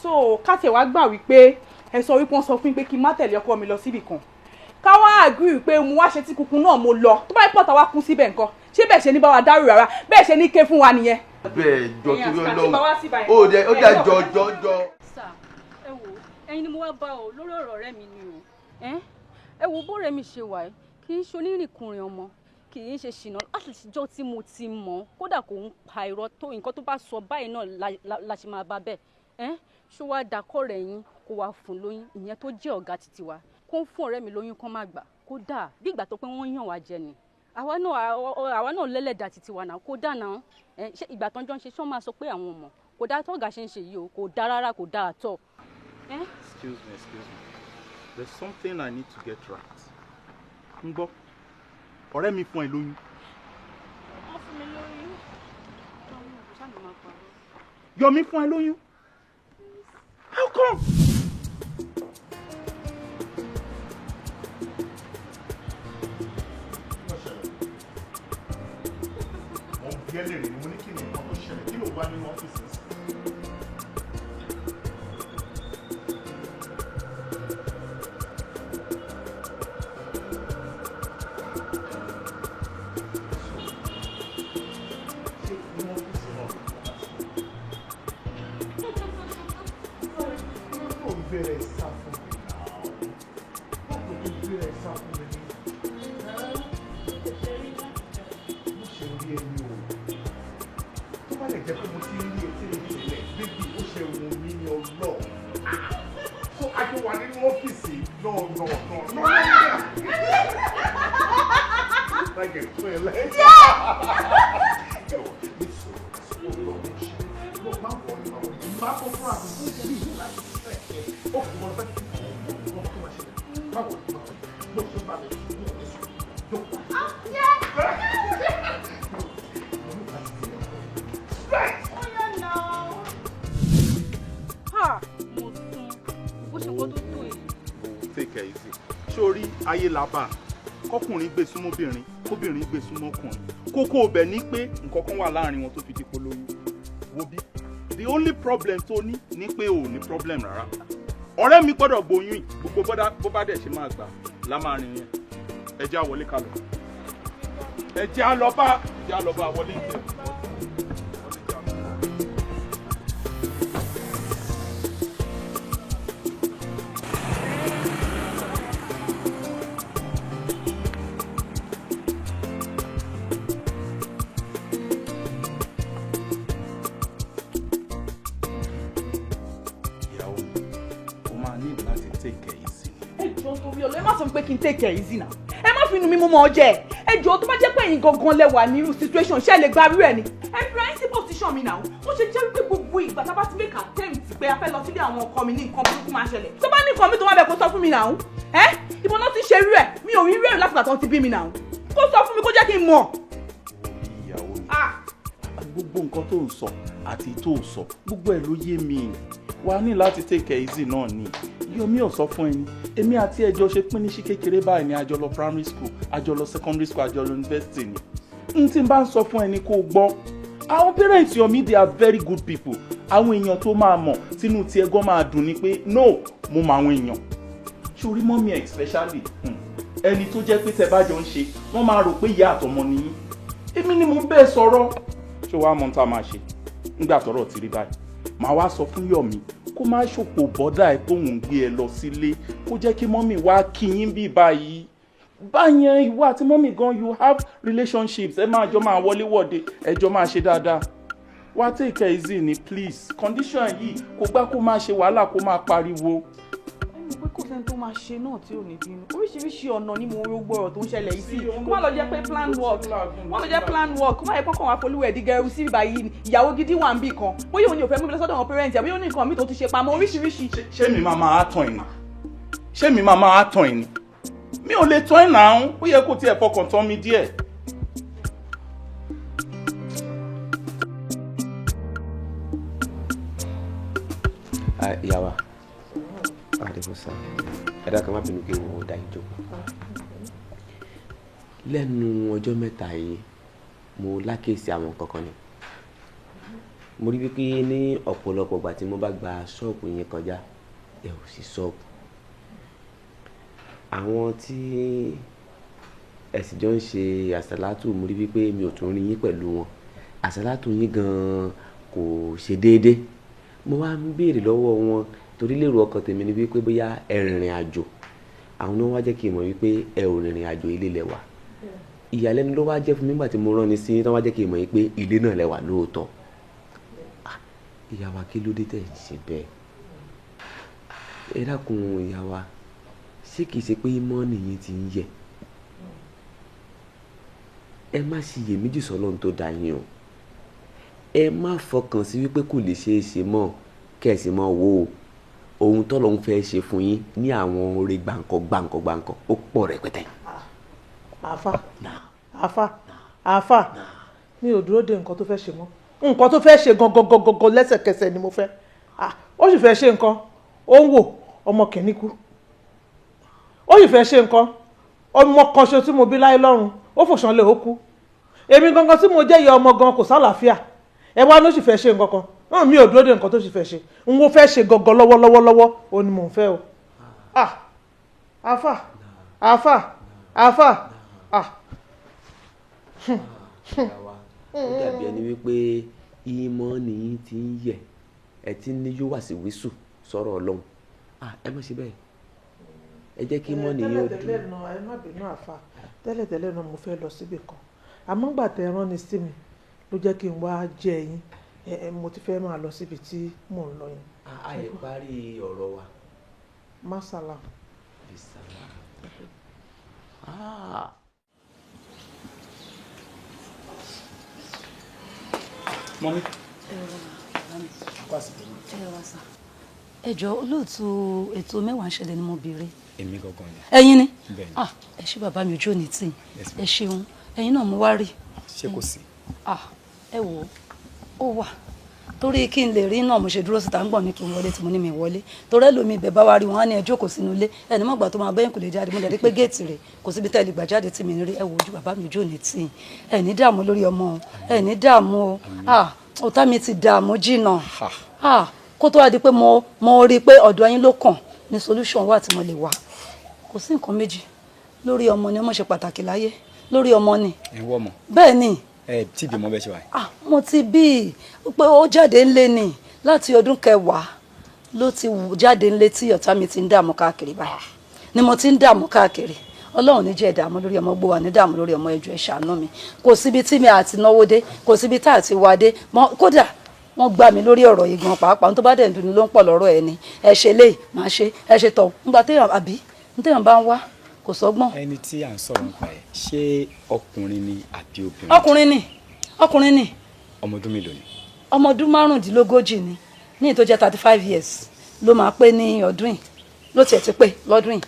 So káàtẹ̀ wá gbà wípé ẹ sọ wípé wọ́n sọ fún mi pé kí n má tẹ̀lé ọkọ mi lọ síbì kan. Ká wá agree wípé mo wá ṣe tí kúkú náà mo lọ. Tó bá yẹ pọ̀tà wá kú síbẹ̀ nǹkan. Ṣé bẹ́ẹ̀ ṣe ní bá wa dárò rárá? Bẹ́ẹ̀ ṣe ní ké fún wa nìyẹn. Bẹ́ẹ̀ jọ torí Ọlọ́run. Ó dẹ jọ. Sà, ẹ wo, ẹ̀yin ni mo wá bá ọ lórí ọ̀rọ̀ ọ̀rẹ́ mi ni o. Ẹ wo bọ́ọ̀rẹ́ mi ṣe wà kì í ṣe onírìnkùnrin ọmọ, kì í ṣe ṣìnà láti ṣíjọ́ tí mo ti mọ̀, kódà kò ń pa irọ́ tó nǹkan tó bá sọ báyìí náà la ṣe máa bá bẹ́ẹ̀. Ṣó wá dakọ̀ rẹ̀ yín kó wá fún lóyún ìyẹn tó jẹ́ ọ̀gá títí wa kó ń fún ọ̀rẹ́ mi lóyún kán má gbà kódà bí ìgbà tó pé wọ́n yàn wá jẹ ni àwa náà lẹ́lẹ̀dà títí wa náà kódà náà ṣé ìgbà tó ń jọ ń ṣe ṣé wọ́n máa sọ pé àwọn ọmọ kò dáa tó ọ̀gá ṣe ń ṣe yìí o kò dáa rárá kò dáa tọ̀. Excuse me. There's something I need to get right. Ń gbọ́ ọ̀rẹ́ mi fún ẹ lóyún. Wọ́n fún mi lóyún. Yọ̀mí fún ẹ lóyún. How come? Ọ̀gbìn ẹlẹ́rìí ni mo ní kí ni nǹkan tó ṣẹlẹ̀ kí ló wá nínú ọ́fíìsì sí. Ayé làbà kọkùnrin gbé súnmọ́bìnrin kóbìnrin gbé súnmọ́kùnrin kókó ọbẹ̀ ní pé nǹkan kan wà láàrin wọn tó fi dípò lóyún wo bí the only problem tó ní pé ò ní problem rárá ọ̀rẹ́ mi gbọ́dọ̀ gbóyún gbogbo bó bá dẹ̀ ṣe máa gbà la máa rìn yẹn ẹ jẹ́ á wọlé ká lọ ẹ jẹ́ á lọ bá wọlé ìjẹ́. Kí n take care easy now. Ẹ má fi inú mi mú mọ́ ọjẹ́ ẹ jọ̀ọ́ tó bá jẹ́ pé ẹ̀yin gangan lẹ wà ní irú situation ṣé ẹ lè gba irú ẹ̀ ni. Ẹ fi ẹ̀yin sí position mi now. Ó ṣe jẹ́ wípé gbogbo ìgbà tá a bá ti make attempt pé a fẹ́ lọ sílé àwọn ọkọ mi ní nǹkan burúkú máa ṣẹlẹ̀. Tó bá ní nǹkan mi tó wá bẹ̀ kó sọ fún mi now. Ìbọn náà ti ṣe irú ẹ̀ mi ò rí irú ẹ̀ láti gbà tó ti bí mi now. Kó sọ fún mi kó jẹ́ kí n mọ̀. Ìyàwó gbogbo nǹkan tó ń sọ àti tó ń sọ gbogbo ẹ̀ ló yé mi wà ní láti take care easy náà ni Yomi ò sọ fún ẹni èmi àti ẹjọ́ ṣe pín ní sí kékeré báyìí ní àjọ lọ primary school àjọ lọ secondary school àjọ lọ university ni n tí n bá ń sọ fún ẹni kó gbọ́ àwọn parents Yomi they are very good people àwọn èèyàn tó máa mọ̀ tínú tí ẹgọ́ máa dùn ni pé no mo mọ àwọn èèyàn ṣorí mọ́mí ẹ̀ especially ẹni tó jẹ́ pé tẹ bá jọ ń ṣe wọ́n máa rò pé ìyá àtọmọ nìyí èmi ni mo bẹ́ẹ̀ sọ̀rọ̀ ṣé wàá mọ̀ tá a máa ṣe nígbà tọ́rọ̀ ti rí báyìí màá wá sọ fún Yomi kó má ṣòpò bọ́dà ẹ̀ tóun gbé ẹ lọ sílé kó jẹ́ kí mọ́mì wá kí yín bí báyìí báyẹn ìwọ àti mọ́mì gan you have relationships ẹ máa jọ máa wọlé wọ̀de ẹ jọ máa ṣe dáadáa wá take it easy ni please condition yìí kò gbá kó máa ṣe wàhálà kó máa pariwo. pé kò sẹ́ni tó máa ṣe náà tí ò ní bínú oríṣiríṣi ọ̀nà ni mo rí gbọ́rọ̀ tó ń ṣẹlẹ̀ yìí sí kó má lọ jẹ́ pé plan work kó má lọ jẹ́ plan work kó má yẹ kọ́kàn wá polówó ẹ̀dí gẹrù sí ibà yìí ìyàwó gidi wà ń bì kan bóyá òun ni ò fẹ́ mú mi lọ sọ́dọ̀ àwọn parents àbí ó ní nǹkan mi tó ti ṣe pamọ́ oríṣiríṣi. ṣé mi máa tàn ẹ̀ ni mi ò lè tán ẹ̀ náà ó yẹ kó tiẹ̀ fọkàn tán mi díẹ̀. ìyàwó àdìbòsà ẹ̀dá kan má bínú kí wọ́n dá ìjókòó. lẹ́nu ọjọ́ mẹ́ta yìí mo lákèsí àwọn kankan ni mo rí wípé ní ọ̀pọ̀lọpọ̀ ìgbà tí mo bá gba ṣọ́ọ̀bù yẹn kọjá ẹ ò sí ṣọ́ọ̀bù. àwọn tí ẹ̀sìn jọ ń ṣe àsálátù mo rí wípé mi ò tún rí yín pẹ̀lú wọn àsálátù yín gan-an kò ṣe déédéé. mo wá ń béèrè lọ́wọ́ wọn torí lérò ọkàn tèmi ni wípé bóyá ẹ rìnrìn àjò àwọn náà wá jẹ́ kí n mọ̀ wípé ẹ ò rìnrìn àjò ilé lẹ́wà ìyàlẹ́nu ló wá jẹ́ fún mi nígbà tí mo rán ni sí tí wọ́n wá jẹ́ kí n mọ̀ wípé ilé náà lẹ́wà lóòótọ́. ìyá wa kí ló dé tẹ̀ ṣe bẹ́ẹ̀ ẹ dákun ìyá wa ṣé kìí ṣe pé mọ́ọ̀nì yín ti ń yẹ ẹ má ṣiyèméjì sọ́lọ́run tó dá yín o ẹ má fọkàn sí wípé kò lè ṣeé ṣe mọ́ kẹ̀sì mọ́ wo ohun tọ́lọ́run fẹ́ ṣe fún yín ní àwọn oore gbàǹkọ̀ ó pọ̀ rẹpẹtẹ. àáfà mi ò dúró de nǹkan tó fẹ́ ṣe mọ́ nǹkan tó fẹ́ ṣe gangan lẹ́sẹ̀kẹsẹ̀ ni mo fẹ́ ó sì fẹ́ ṣe nǹkan ó ń wò ọmọ kìíní kú ó sì fẹ́ ṣe nǹkan ọmọ kan ṣo tí mo bí láyé lọ́run ó fòṣàn lé ó kú èmi gangan tí mo jẹ́ ìyá ọmọ gan kò sálàáfíà ẹ wá ló sì fẹ́ ṣe nǹkan kan mi ò dúró de nǹkan tó sì fẹ́ ṣe n wo fẹ́ ṣe gangan lọ́wọ́lọ́wọ́ ó ní mò ń fẹ́ o. àáfà. ó dàbí ẹni wípé ìmọ̀ nìyí ti ń yẹ ẹ ti ní yóò wá sí wíṣù sọ̀rọ̀ ọlọ́run ẹ má ṣe bẹ́ẹ̀ ẹ jẹ́ kí ìmọ̀ nìyí ó dùn. tẹ́lẹ̀tẹ́lẹ̀ náà ẹ má bínú àáfà tẹ́lẹ̀tẹ́lẹ̀ náà mo fẹ́ lọ síbì kan àmọ́ gbà tẹ́ rán ni sí mi ló jẹ́ kí n wá jẹ yín mo ti fẹ́ máa lọ síbi tí mò ń lọ yẹn. ayé parí ọ̀rọ̀ wa. masala. bisala. mọ́mí. ẹ jọ̀ọ́ olóòtú ètò mẹ́wàá ń ṣẹlẹ̀ ni mo béèrè. èmi gangan ni. ẹ̀yin ni ẹ ṣé bàbá mi ojú òní tì ẹ ṣeun ẹ̀yin náà mo wá rí. ṣé kò sí. ẹ wò ó wà torí kí n lè rí náà mo ṣe dúró síta ń gbọ̀n ní kí n wọlé tí mo ní mi wọlé torí ẹlòmí ibẹ̀ bá wa rí wọn á ní ẹ jókòó sínú ilé ẹni mọ̀gbà tó máa bẹ́yìn kò lè jáde mo lè rí pé géètì rẹ̀ kò síbi tẹ́lẹ̀ gbà jáde tí mi rí ẹ wò ojú bàbá mi ojú òní tì ẹ ní dààmú lórí ọmọ o ẹ ní dààmú o ọ̀tá mi ti dààmú jìnnà kó tó wá di pé mo rí i pé ọ̀dọ̀ yín ló kàn ní solution wà tí mo lè wá kò sí nǹkan méjì lórí ọmọ ni ọmọ ṣe pàtàkì láyé lórí ọmọ ni. ẹ wọ́ ọmọ. bẹ́ẹ̀ ni. ẹ tí ìbímọ bẹ́ẹ̀ ṣe wáyé. mo ti bí i pé ó jáde ńlé ni láti ọdún 10 ló ti jáde ńlé tí ọ̀tá mi ti ń dààmú káàkiri báyìí ni mo ti ń dààmú káàkiri ọlọ́run ní jẹ́ ìdààmú lórí ọmọ gbówà ní dààmú lórí ọmọ ẹjọ́ ẹ ṣàánú mi kò síbi tí mi àti náwó dé kò síbi tá àti wá dé kódà wọ́n gbà mí lórí ọ̀rọ̀ yìí gan pàápàá tó bá dẹ̀ ń dùn ní ló ń pọ̀ lọ́rọ̀ ẹ ni ẹ ṣe lè máa ṣe ẹ ṣe tọ̀ nígbà téèyàn bá ń wá kò sọ́gbọ́n. ẹni tí à ń sọ̀rọ̀ nípa ẹ̀ ṣé ọkùnrin ni àbí obìnrin. ọkùnrin ni. ọmọ ọdún mélòó ni. ọmọ ọdún 35 ni ní ìtó jẹ́ 35 years ló máa pé ní ọdún yìí ló tiẹ̀ ti pé lọ́dún yìí.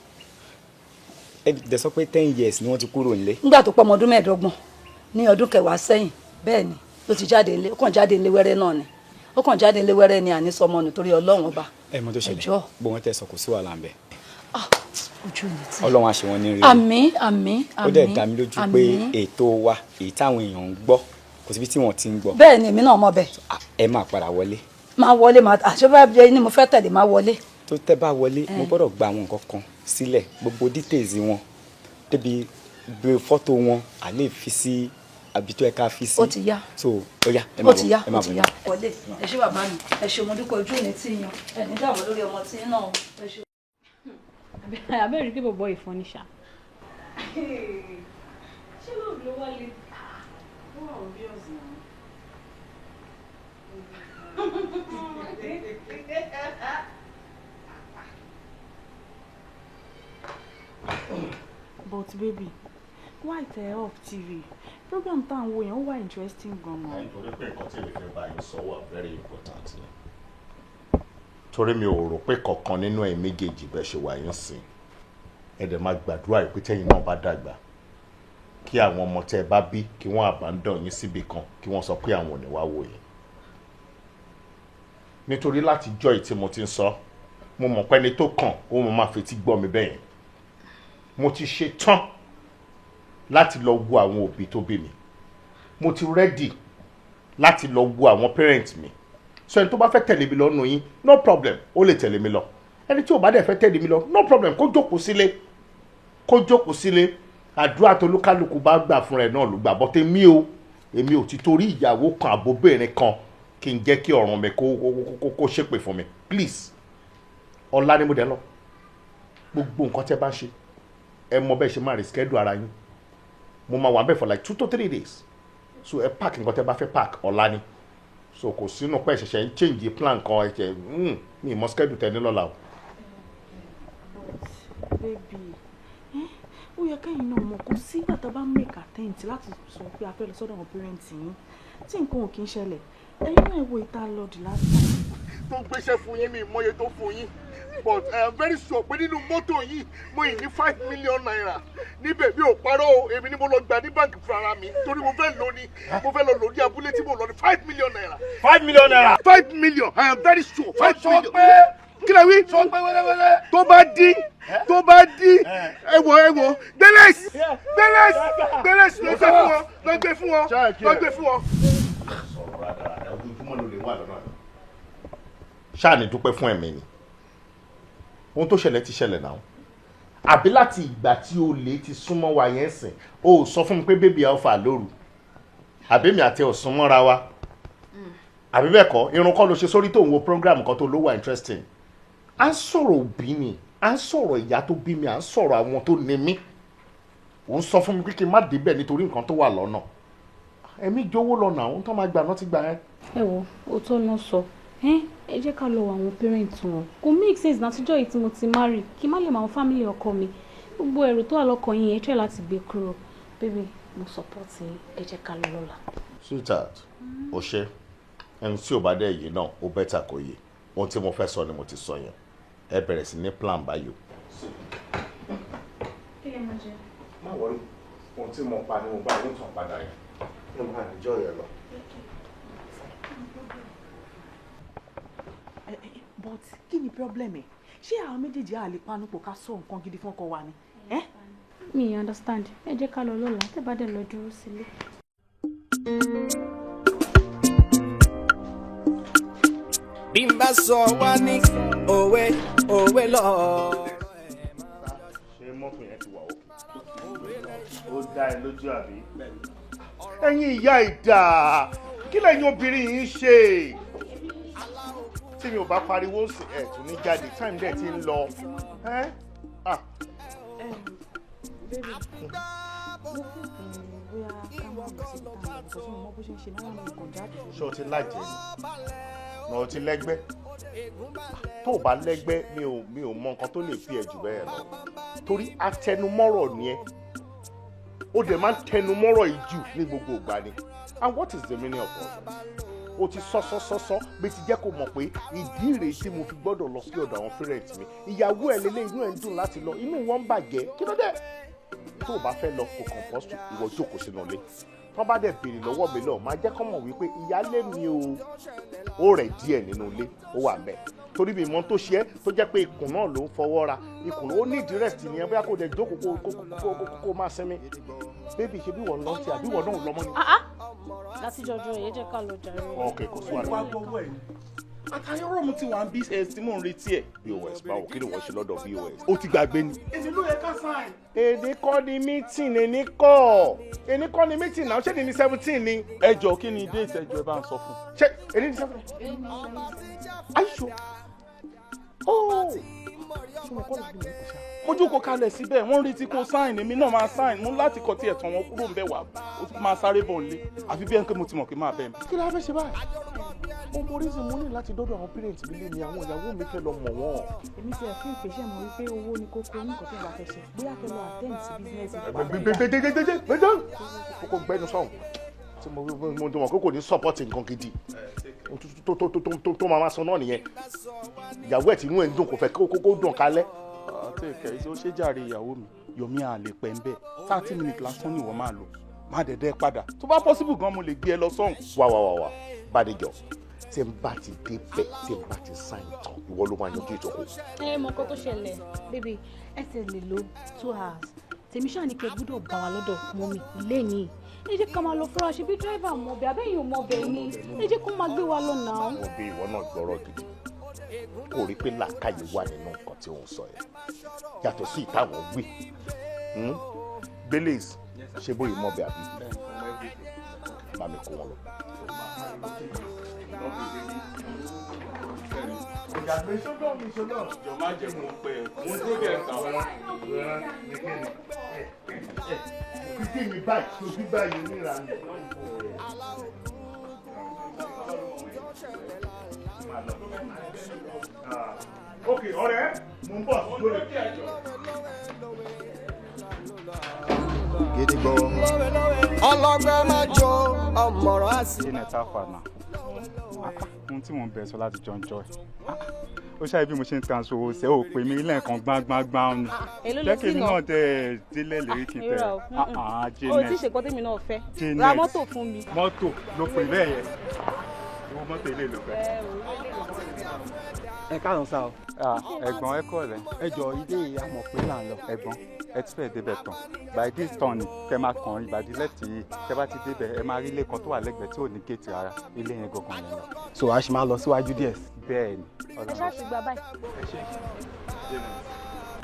ẹ dẹ̀ sọ pé 10 years ni wọ́n ti kúrò nílé. nígbà tó pọ̀ ọmọ ọdún 15 ní ọdún 10 sẹ́yìn bẹ́ẹ̀ ni ló ti jáde nílé ó kàn jáde nílé wẹ́rẹ́ náà ni ó kàn jáde nílé wẹ́rẹ́ ni àní sọmọ nítorí ọlọ́run ọba. ẹ mọ tó ṣẹlẹ̀ bó wọn tẹ sọ kò sí wàhálà ń bẹ. ojú mi ti. ọlọ́run àṣẹ wọn ní rí. àmín. ó dẹ̀ dá mi lójú pé ètò wa èyí táwọn èèyàn ń gbọ́ kò síbi tí wọ́n ti ń gbọ́. bẹ́ẹ̀ ni èmi náà mọ̀ bẹ́ẹ̀. ẹ máa padà wọlé. máa wọlé àṣọba bíi ni mo fẹ́ tẹ̀lé máa wọlé. tó tẹ́ bá wọlé mo gbọ́dọ̀ gba àwọn nǹkan kan sílẹ̀ gbogbo details wọn débi fọ́tò wọn à lè fi sí àbí tó ẹ ká fi sí. ó ti yá. so ó yá ẹ máa bọ̀ ẹ máa bọ̀. wọlé ẹ ṣé bàbá mi ẹ ṣé mo dúpẹ́ ojú ní tí yan ẹ ní dààmú lórí ọmọ tí náà ẹ ṣé. abẹ́rẹ́ kí bọ̀bọ̀ ìfọ́nìṣà Ṣé lóògùn ló wá lè? Ó wà obvious now. But baby, why tẹ off TV? Program tá à ń wo yẹn ó wà interesting gan-an. Nítorí pé nǹkan tí èmi fẹ́ bá yín sọ wà very important ni. Torí mi ò rò pé kankan nínú ẹ̀ méjèèjì bẹ́ẹ̀ ṣe wà yín sìn. Ẹ dẹ̀ máa gbàdúrà pé tẹ́yìn náà bá dàgbà. Kí àwọn ọmọ tẹ́ ẹ bá bí kí wọ́n abandon yín síbi kan kí wọ́n sọ pé àwọn ò ní wá wò yín. Nítorí láti jọ́ ìtí mo ti ń sọ, mo mọ̀ pé ẹni tó kàn ó mọ̀ máa fetí gbọ́ mi bẹ́yẹn. Mo ti ṣe tán láti lọ wo àwọn òbí tó bí mi. Mo ti ready láti lọ wo àwọn parents mi. So ẹni tó bá fẹ́ tẹ̀lé mi lọ nù yín, no problem, ó lè tẹ̀lé mi lọ. Ẹni tí ò bá dẹ̀ fẹ́ tẹ̀lé mi lọ, no problem, kó jókòó sílé. Kó jókòó sílé. Àdúrà tó lúkálùkù bá gbà fún rẹ̀ náà ló gbà. But èmi ò ti torí ìyàwó kan àbóbìnrin kan kí n jẹ́ kí ọ̀ràn mi kó ṣépè fún mi. Please. Ọ̀la ni mo dẹ̀ lọ. Gbogbo nǹkan tẹ́ bá ń ṣe. Ẹ mọ bẹ́ẹ̀ ṣe máa reschedule ara yín. Mo máa wà bẹ́ẹ̀ for like 2 to 3 days. So ẹ park nǹkan tẹ́ bá fẹ́ park ọ̀la ni. So kò sínú pé ṣẹ̀ṣẹ̀ ń change plan kan ẹ̀ṣẹ̀ mi mọ schedule tẹ́ ní lọ́la o. Baby, ó yẹ kẹ́yìn náà mọ̀ kó sígbà tá a bá make attempt láti sọ pé a fẹ́ lọ sọ́dọ̀ àwọn parents yín tí nǹkan ò kí ń ṣẹlẹ̀ ẹ̀yin náà wo ìta lọ́ọ̀dì láti. tó gbéṣẹ́ fún yín mi ìmọ̀ye tó fún yín but I am very sure pé nínú mọ́tò yìí mo yìí ní 5 million naira níbẹ̀ mi ò parọ́ o èmi ni mo lọ gbà ní báńkì fún ara mi torí mo fẹ́ lò ní ní abúlé tí mo lọ ní 5 million naira. 5 million naira. 5 million I am very sure 5 million. kí lè wí. sọ pé wẹ́lẹ́wẹ́lẹ́. tó bá dín ẹ̀wọ̀ gbẹ́lẹ́sì lọ gbé fún wọn. ṣáà ní dúpẹ́ fún ẹ̀mí ni ohun tó ṣẹlẹ̀ ti ṣẹlẹ̀ náà àbí láti ìgbà tí o lè ti súnmọ́ wa yẹn sìn o ò sọ fún mi pé bébí alpha lóru àbí mi àti ọ̀sùn mọ́ra wa àbí bẹ́ẹ̀ kọ́ irun kọ́ ló ṣe sórí tó ń wo program kan tó ló wà interesting à ń sọ̀rọ̀ òbí ni à ń sọ̀rọ̀ ìyá tó bí mi à ń sọ̀rọ̀ àwọn tó ní mí ò ń sọ fún mi pé kí n má débẹ̀ nítorí nǹkan tó wà lọ́nà ẹ̀mí jówó lọ́nà àwọn tó máa gbà náà ti gbà ẹ́. ẹ wo òótọ́ náà sọ ẹ jẹ́ ká lọ wọ àwọn parents wọn kò make sense látijọ́ yìí tí mo ti marry kí n má lè mọ àwọn family ọkọ mi gbogbo ẹ̀rù tó wà lọ́kàn yín ẹ try láti gbé kúrò baby mo support yín ẹ jẹ́ ká lọ lọ́la. sweetheart o ṣe ẹni tí ò bá dẹ̀ yìí náà ó bẹ́tà kò yé ohun tí mo fẹ́ sọ ni mo ti sọ yẹn ẹ bẹ̀rẹ̀ sí ní plan báyò. kí lè máa jẹ. má wọrí ohun tí mo pa ni mo bá yóò tàn padà yẹn mo máa níjọ́ yẹn lọ. but kí ni problem ẹ ṣé àwọn méjèèjì á lè panupọ̀ ká sọ nǹkan gidi fún ọkọ wa ni. mi understand ẹ jẹ́ ká lọ lọ́la tẹ́ bá dẹ̀ lọ dúró sílé. bí n bá sọ wá ní òwe lọ. ṣé mọ́tò yẹn ti wà ó dá ẹ lójú àbí. ẹ̀yin ìyá ìdá kí lẹ́yìn obìnrin yìí ń ṣe tí mi ò bá pariwo ẹ̀ tún ní jáde time dẹ̀ ti ń lọ. ṣé o ti lájẹ ni o ti lẹ́gbẹ́ tó o bá lẹ́gbẹ́ mi ò mọ nǹkan tó lè fi ẹ̀ jù bẹ́ẹ̀ lọ torí atẹnumọ́rọ̀ ni ẹ o dẹ̀ máa ń tẹnumọ́rọ̀ yìí jù ní gbogbo ìgbà ni and what is the meaning of all this? O ti sọ́sọ́sọ́sọ́ bí ti jẹ́ kó mọ̀ pé ìdí rèé tí mo fi gbọ́dọ̀ lọ sí ọ̀dọ̀ àwọn parents mi ìyàwó ẹ̀ lélẹ̀ inú ẹ̀ ń dùn láti lọ inú wọn ń bàjẹ́ kí ló dé tó o bá fẹ́ lọ kó compose ìwọ jókòó sínú ilé tó bá dẹ̀ béèrè lọ́wọ́ mi náà máa jẹ́ kó mọ̀ wípé ìyálé mi ó rẹ̀ díẹ̀ nínú ilé ó wà ńbẹ̀ torí mi mọ tó ṣe é tó jẹ́ pé ikùn náà ló ń fọwọ́ ra ikùn ó ní ìdí rest nìyẹn bóyá kó dẹ̀ jókòó kó máa sinmi bébì ṣe bí wọ́n lọ sí àbí wọ́n náà lọ́mọ ni. láti jọjọ èyí jẹ́ ká lọ jàre. ok kò sí wàhálà. àtàyọ̀rọ̀ mo ti wà ní bs tí mò ń retí ẹ̀. bos báwo kí ni wọ́n ṣe lọ́dọ̀ bos. ó ti gbàgbé ni. èmi ló yẹ ká sáìn. èdè kọ́ ni meeting èní kọ́ ni meeting náà ṣé ní 17 ni. ẹ jọ kí ni déètì ẹjọ ẹ bá ń sọ fún. ṣé èní ní 17. are you sure? oh mo jókòó kalẹ̀ síbẹ̀ wọ́n retí kó sáìn èmi náà máa sáìn mo láti kọ́ tiẹ̀ tán wọn kúrò ń bẹ̀ wá ó máa sáré bọ̀ nílé àfi bí ẹni pé mo ti mọ̀ pé máa bẹ̀ mí. kí la fẹ́ ṣe báyìí ó mọ oríṣi mo ní láti dọ́dọ̀ àwọn pírẹ̀ǹtì mi lé ní àwọn ìyàwó mi fẹ́ lọ mọ̀ wọ́n. èmi ti ẹ̀fín ìpèsè mọ̀ wípé owó ni kókó nǹkan tó ń bá fẹ́ ṣe bóyá kẹ́ lọ attend sí bísínẹ́sì. kókó gbẹnu sọ̀hún tí mo mọ̀ kókò ní support nǹkan gidi tó máa sọ náà nìyẹn ìyàwó ẹ̀ tí inú ẹ̀ ń dùn kò fẹ́ kókó dùn kálẹ̀. àti ìkẹ́ ó ṣe jàre ìyàwó mi Yomi à lè pẹ́ ń bẹ̀ 30 minutes lásán ni wọ́n máa lò má dẹ̀dẹ̀ padà tó bá possible gan mo lè gbé ẹ lọ sọ́hùn. wá Bádéjọ tí n bá ti dé bẹ̀ tí n bá ti sáìn tán ìwọ ló máa yanjú ìjókòó. Mọ nǹkan tó ṣẹlẹ̀ bébí ẹsẹ̀ lè lo 2 hours tèmi ṣáà ní kẹ́ gbọ́dọ̀ bá wa lọ́dọ̀ mọ́mì lẹ́yìn ẹ jẹ́ ká máa lọ fúnra ṣe bí dírẹ́fà mọ̀ bẹ́ẹ̀ abẹ́yìn ò mọ̀ bẹ́ẹ̀ ni ẹ jẹ́ kó máa gbé wa lọ náà. wọ́n bí ìwọ náà gbọ́rọ̀ gidi kò rí pé làákàyè wà nínú nǹkan tí òun sọ yẹn yàtọ̀ sí ìtàwọn wí Baileys ṣe bóyá mọ̀ bẹ́ẹ̀ àbí bá mi kó wọn lọ. ìyàgbé ṣọ́gbọ́n mi ṣọ́gbọ́n jọ máa jẹ́ mo pẹ́ mo tó dẹ̀ ta wọn. Kìkì mi báyìí tó bí báyìí níra mi. Ok, ọ̀rẹ́, mo ń bọ̀ lórí. Gidigbo ọlọ́gbẹ́ máa jó ọmọràn àsì. ṣé nẹta fànà ohun tí mò ń bẹ sọ láti jọ ń jọ ẹ ó ṣáà bí mo ṣe ń transfer owó ṣe ó pè mí lẹ́ẹ̀kan gbáǹgbáǹgbáǹ ni jẹ́ kí èmi náà tẹ délẹ̀ lérí kí n tẹ o ti ṣe kọ́tẹ́mi náà fẹ́ ra mọ́tò fún mi. mọ́tò ló pè bẹ́ẹ̀ yẹn owó mọ́tò ilé ló fẹ́. ẹ káàárọ̀ sá o. ẹ̀gbọ́n ẹ kọ́ rẹ̀. ẹ jọ ilé àmọ̀ pé là ń lọ. ẹ̀gbọ́n ẹ ti fẹ́ débẹ̀ tán by this turn kẹ máa kàn ìbàdí lẹ́tì yìí kẹ bá ti débẹ̀ ẹ máa rí ilé kan tó wà lẹ́gbẹ̀ẹ́ tí ò ní géètì rárá ilé yẹn gangan yẹn lọ. so a ṣì máa lọ síwájú díẹ̀. bẹ́ẹ̀ ni. ẹ ṣáà ṣì gba báyìí.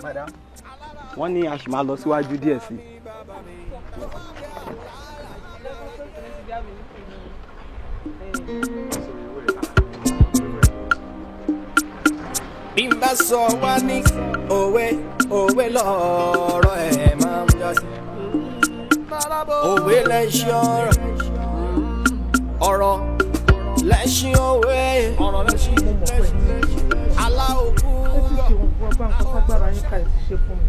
madam wọ́n ní a ṣì máa lọ síwájú díẹ̀ sí. bí n bá sọ wá ní òwe lọ́rọ̀ ẹ̀ máa ń jọ sí. òwe lẹ́ṣin ọ̀rọ̀ lẹ́ṣin òwe aláòkú. ó ti ṣe wọn fún ọba nǹkan fagbára yín ká ẹ ti ṣe fún mi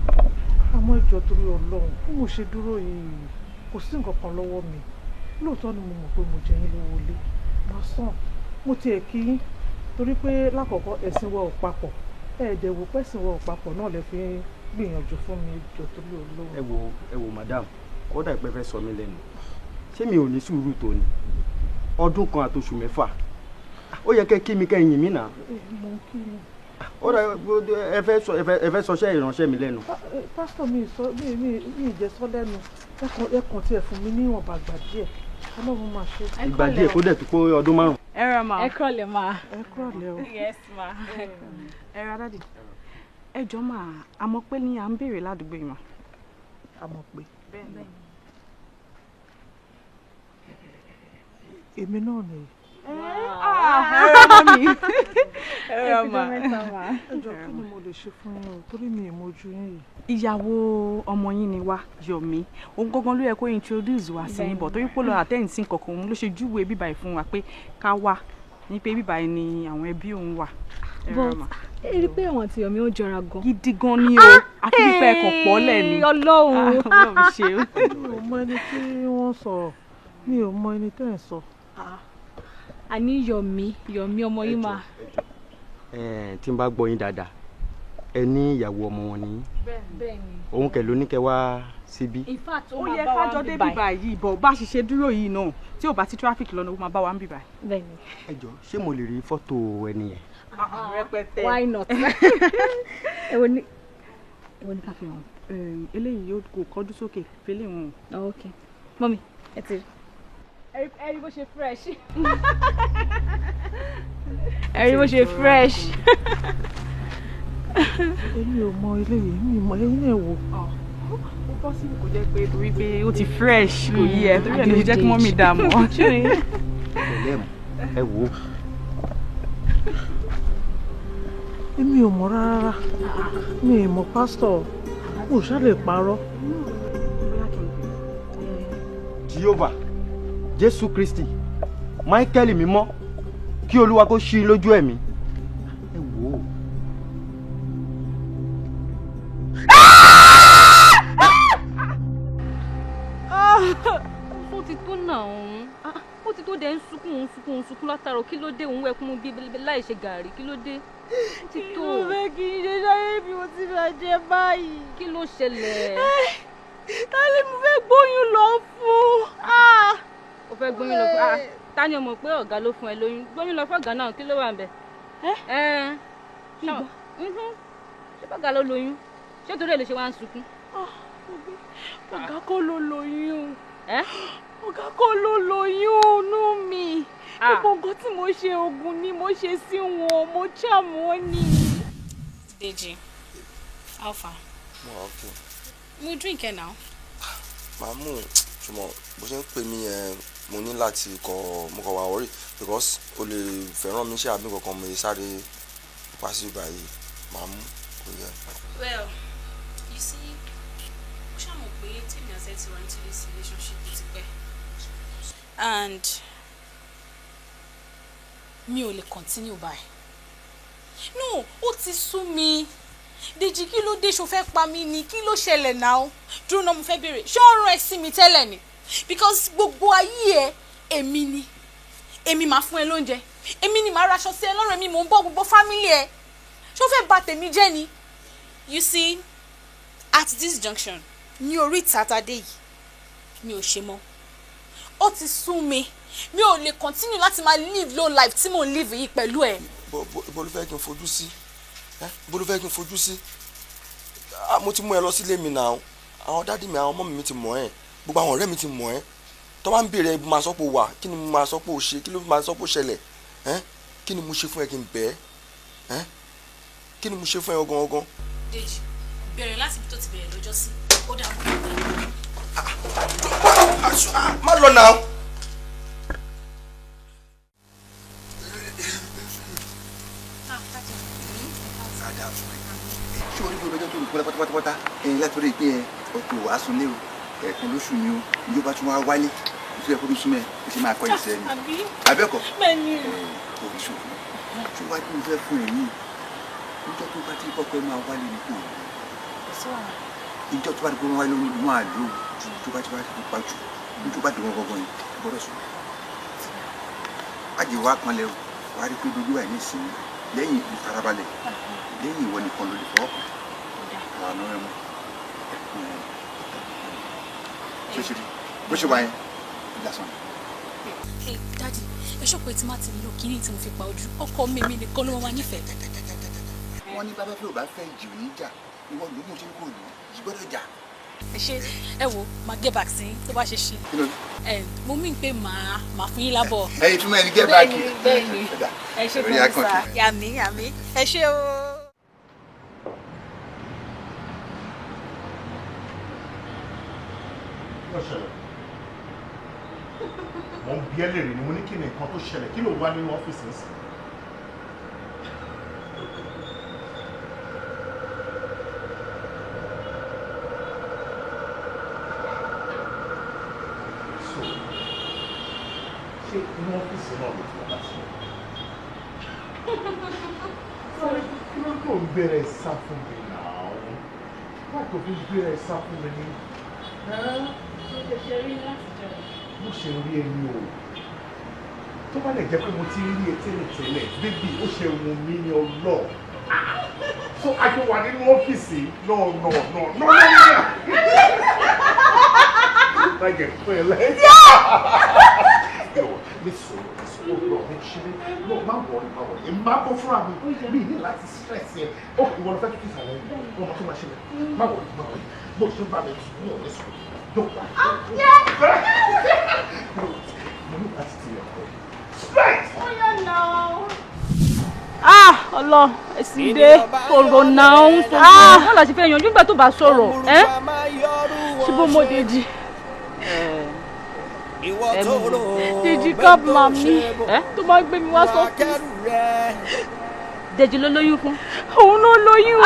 àmọ́ ìjọ torí Ọlọ́run bí mo ṣe dúró yìí kò sí nǹkan kan lọ́wọ́ mi lóòótọ́ ni mo mọ̀ pé mo jẹ yín lówó lé máa sàn mo tiẹ̀ kí yín torí pé lákọ̀ọ́kọ́ ẹ̀sìn wa ò papọ̀ ẹ̀ẹ́dẹ̀ wò pẹ́sìn wa ò papọ̀ náà lè fi gbìyànjú fún mi jọ torí Ọlọ́run. ẹ wo madam kódà ìpẹ́ fẹ́ sọ mí lẹ́nu ṣé mi ò ní sùúrù tó ni ọdún kan àtòṣù mẹ́fà ó yẹ kẹ́ kí mi kẹ́ yìn mí náà. mo ń kí ni. ó dà ẹ fẹ́ sọṣẹ́ ìránṣẹ́ mi lẹ́nu. pásítọ̀ mi ìjẹ́ sọ lẹ́nu ẹkàn tí ẹ fún mi níwọ̀nba àgbà díẹ̀ Ọlọ́run máa ṣe. ìgbà díẹ̀ kó dẹ̀ tó kó ọdún márùn. ẹ rà mà. ẹ kúrọ̀lẹ́ mà. ẹ kúrọ̀lẹ́ o. yes ma. ẹ ra dádì ẹ jọ máa àmọ́ pé ní à ń béèrè ládùúgbò yìí mà. àmọ́ pé. bẹ́ẹ̀ èmi náà nìyí. ẹ rà mà. ẹ jọ kí ni mo lè ṣe fún yín o torí mi ì mojú yín yìí. ìyàwó ọmọ yín ni wá Yomi òun gangan ló yẹ kó introduce wa sí yín bọ̀ torí pé lọ attend sí kankan òun ló ṣe júwe bíbá yìí fún wa pé ká wá ní pé bíbá yìí ni àwọn ẹbí òun wà. but ẹ rí i pé àwọn àti Yomi ó jọra gan. gidi gan ni o àti pípẹ́ ẹ̀kọ́ pọ̀ lẹ̀ ni. Ọlọ́run Ọlọ́run ṣe o. mi ò mọ ẹni tí wọ́n sọ̀rọ̀ mi ò mọ ẹni tẹ́ ẹ̀ sọ. àní Yomi ọmọ yín máa. tí n bá gbọ́ yín dáadáa ẹ ní ìyàwó ọmọ wọn ni. bẹ́ẹ̀ni. òun kẹ̀ ló ní kẹ́ wá síbí. in fact ó yẹ kájọ dé bíbá yìí bọ̀ bá ṣiṣẹ́ dúró yìí náà tí ò bá sí traffic lọ́nà ó máa bá wa ń bíbá. bẹ́ẹ̀ni. ẹ jọ ṣé mo lè rí fọ́tò ẹni yẹn. rẹpẹtẹ. why not. èwo ni ká fi hàn. eléyìí yóò kó kọjú sókè fẹlẹ wọn. ok mọ́mí ẹ ti rí. ẹ rí bó ṣe fresh. ẹ rí bó ṣe fresh. èmi ò mọ eléyìí mi mọ ẹ̀yin náà wò. ó bọ́ sí kò jẹ́ pé torí pé ó ti fresh kò yí ẹ torí ẹ̀ ló jẹ́ kí mọ́mí dààmú. ẹ wò ó. èmi ò mọ̀ rárá mi ì mọ̀ pásítọ̀ kò ṣá lè parọ́. Jehovah Jésù Kristi Michael mímọ́ kí Olúwa kó ṣí lójú ẹ̀mí. Ẹ wò ó. Ó ti tó náà òun. Ó ti tó dẹ̀ ń sunkún látàrọ kí ló dé òun wẹ̀kún mú bí láì ṣe gàrí kí ló dé? Ó ti tó. Kí ló fẹ́ kí n ṣe ṣáyé bí mo ti máa jẹ báyìí? Kí ló ṣẹlẹ̀? Ta ni mo fẹ́ gbóyún lọ fún? Ó fẹ́ gbóyún lọ fún? Ta ni o mọ̀ pé ọ̀gá ló fún ẹ lóyún? Gbóyún lọ fún ọ̀gá náà kí ló wà ńbẹ̀? Ṣé bọ́gà ló lóyún? Ṣé torí ẹ̀ ló ṣe wá ń sunkún? Ọ̀gá kọ́ ló lóyún. Ọ̀gá kọ́ ló lóyún inú mi. Gbogbo nǹkan tí mo ṣe oògùn ni mo ṣe sí wọn, mo charm wọn ni. Deji, how far? Okay. Mo drink ẹ now. Màmú, ṣùgbọ́n bó ṣe ń pè mí yẹn mo ní láti mo kọ̀ wá worry because o lè fẹ́ràn mi ṣe àbí kankan mo lè sáré pàṣẹ báyìí. Màmú, kò yẹ. Well, you see, mo ṣàmọ̀ pé tèmi àti ẹ ti wà into this relationship ti pẹ́. And mi ò lè continue by. No, ó ti sú mi. Deji, kí ló dé ṣó fẹ́ pa mí ni? Kí ló ṣẹlẹ̀ náà? Dúró náà mo fẹ́ béèrè. Ṣé ó rán ẹ sí mi tẹ́lẹ̀ ni? Because gbogbo ayé ẹ èmi ni. Èmi máa fún ẹ lóúnjẹ. Èmi ni màá raṣọ sí ẹ lọ́rùn, èmi mò ń bọ́ gbogbo family ẹ. Ṣó fẹ́ bà tèmi jẹ́ ni? You see, at this junction, ní orí Saturday yìí, mi ò ṣe mọ́. Ó ti sú mi. Mi ò lè continue láti máa live low life tí mò ń live yìí pẹ̀lú ẹ. Bó ló fẹ́ kí n fojú sí? Bó ló fẹ́ kí n fojú sí? Mo ti mú ẹ lọ sílé mi náà. Àwọn dádì mi, àwọn ọmọ mi ti mọ̀ ẹ́. Gbogbo àwọn ọ̀rẹ́ mi ti mọ̀ ẹ́. Tó bá ń béèrè ibi máa sọ pé o wà, kí ni mo máa sọ pé o ṣe, kí ló máa sọ pé o ṣẹlẹ̀? Kí ni mo ṣe fún ẹ kí n bẹ̀ ẹ́? Kí ni mo ṣe fún ẹ ọgán? Deji, bẹ̀rẹ̀ láti ibi tó ti bẹ̀rẹ̀ lọ́jọ́ sí. Ó dà mọ́. Má lọ náà. Ṣé orí gbogbo ọjọ́ tó lù kọ́lá pátápátá ẹ̀yìn látọ̀rọ̀ ìpín ẹ̀ ọ̀pọ̀ wàásù lé o ẹ̀ẹ̀kan lóṣù ni o ìjọba tún wá wálé ìṣe ẹ̀kọ́ tó súnmọ́ ẹ̀ ó ṣe máa kọ́ ìṣẹ́ ni abẹ́kọ̀ òbí ṣòfò ṣé wàá kí n fẹ́ fún ẹ̀ yìí níjọ́ tó bá ti kọ́kọ́ máa wálé ní kò níjọ́ tó bá ti kọ́ wálé ní wọn àlò tó bá ti wá ti pa jù níjọ́ bá ti wọ́n gbọ́gbọ́n yìí gbọ́dọ̀ sùn. àjẹwò àpọnlẹ̀ wàá rí pé gbogbo ẹ̀ ní ìsinmi lẹ́yìn ìfarabalẹ̀ lẹ́yìn ìwọ nìkan ló lè fọwọ́ kàn wà ní ọ̀rẹ́ mọ́ ṣé ṣe rí bó ṣe wà yẹn lásán. Hey daddy, ẹ ṣọ́pọ̀ tí má ti lò kíní tí mo fi pa ojú ọkọ mímí nìkan ló wá nífẹ̀ẹ́. wọ́n ní bàbá fẹ́ ò bá fẹ́ jì ò ní jà ìwọ ló mú ṣe kò ní yìí gbọ́dọ̀ jà. ẹ ṣe ẹ wo máa get back sí tó bá ṣe ṣe. mo mí pé màá fún yín lábọ̀. ẹyin túmọ̀ ẹni get back. bẹ́ẹ̀ni ẹ ṣe fún mi sá yàmí ẹ ṣe o. mo ń bí ẹ lè rí ni mo ní kí ni nǹkan tó ṣẹlẹ̀ kí ló wá nínú ọ́fíìsì ńsìn. ṣé inú ọ́fíìsì náà ló ti wá láti sáré kí ló tó ń bẹ̀rẹ̀ sá fún mi náà wọ́n tó fi bẹ̀rẹ̀ sá fún mi ní. mo ṣe rí ẹni o tó bá lè jẹ́ pé mo ti rí ẹ tẹ́lẹ̀ bébì ó ṣe wù mí ní ọlọ́ so àjọ wà nínú ọ́fíìsì náà lájẹ̀ fún ẹ lẹ́yìn. mi sọ̀rọ̀ lọ mi ṣe mi lọ má wọrí ẹ má bọ́ fúnra mi mi ní láti stress ẹ ó ìwọ lọ fẹ́ tó kíkà lẹ́yìn ọmọ tó máa ṣe mi má wọrí bó ṣe bá mi sùn ní ọ̀rẹ́ sùn dọ́gba. mo ní láti ti ẹ̀kọ́ straight. ó yẹ náà. ọlọ ẹsìn dé ọ̀rọ̀ náà wọn láti fẹ́ yanjú nígbà tó bá sọ̀rọ̀ ṣé bó mo Dèjì. Dèjì káàbù màmí tó máa gbé mi wá sọ́fíìsì Dèjì ló lóyún fún. Òun ló lóyún o.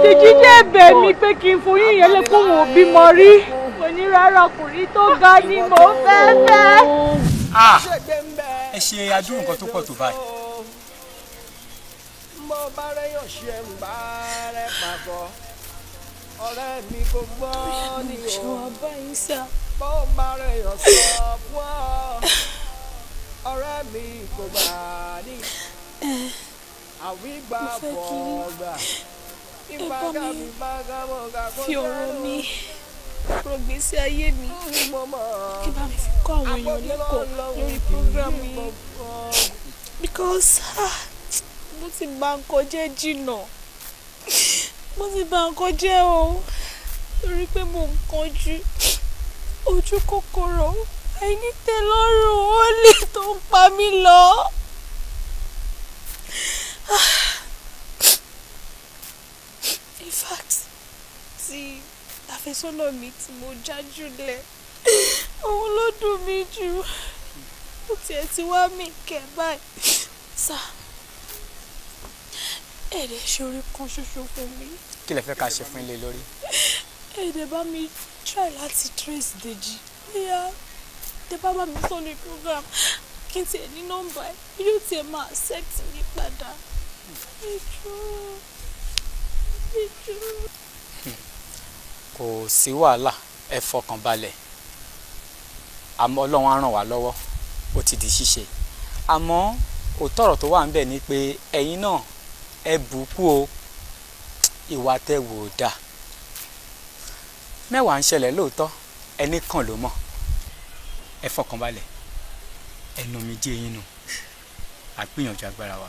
Dèjì dẹ̀ bẹ̀ mí pé kí n foyún yẹn lé kóun ò bímọ rí. Mo ní rárá ọkùnrin tó ga ni mo fẹ́ fẹ́. Ẹ ṣe adúrú nǹkan tó pọ̀ tó báyìí. Mo bá rẹ́yàn ṣe ń bá rẹ̀ pàgọ́. Ọ̀rẹ́ mi kò gbọ́ ní o. Mo bá rẹ́yàn sọ fún ọ. Ọ̀rẹ́ mi kò gbà ní. Àwígbà fọ̀ọ̀gbà. Ìbága mi bága mọ̀gà kó fi ọ̀rọ̀ mi rògbèsí ayé mi kí bá mi fi kọ́ àwọn èèyàn lẹ́kọ̀ọ́ lórí program yìí because mo ti bà nǹkan jẹ́ jìnnà mo ti bà nǹkan jẹ́ o torí pé mo ń kánjú ojú kòkòrò àìnítẹ́lọ́rùn ó lè tó ń pa mí lọ. In fact, tí àfẹ́sọ́nà mi tí mo jájú lẹ̀ òun ló dùn mí jù ó tiẹ̀ ti wá mí kẹ́ báyìí sá ẹ̀ẹ́dẹ̀ ṣorí kan ṣoṣo fún mi. Kí lẹ fẹ́ ká ṣe fún ilé lórí? ẹ̀ẹ́dẹ̀ bá mi try láti trace Dèjì bóyá tẹ bá mi sọ ní program kí n tiẹ̀ ní nọ́mbà ẹ̀ yóò tiẹ̀ máa accept mi padà. Kò sí wàhálà, ẹ fọkàn balẹ̀. Àmọ́ Ọlọ́run á ràn wá lọ́wọ́, ó ti di ṣíṣe. Àmọ́ òótọ́ ọ̀rọ̀ tó wà ńbẹ̀ ni pé ẹ̀yin náà ẹ bùkún o, ìwà tẹ́ wò ó dáa. Mẹ́wàá ń ṣẹlẹ̀ lóòótọ́, ẹni kan ló mọ̀. Ẹ fọkàn balẹ̀, ẹnu mi jẹ́ yín nù, àgbìyànjú agbára wa.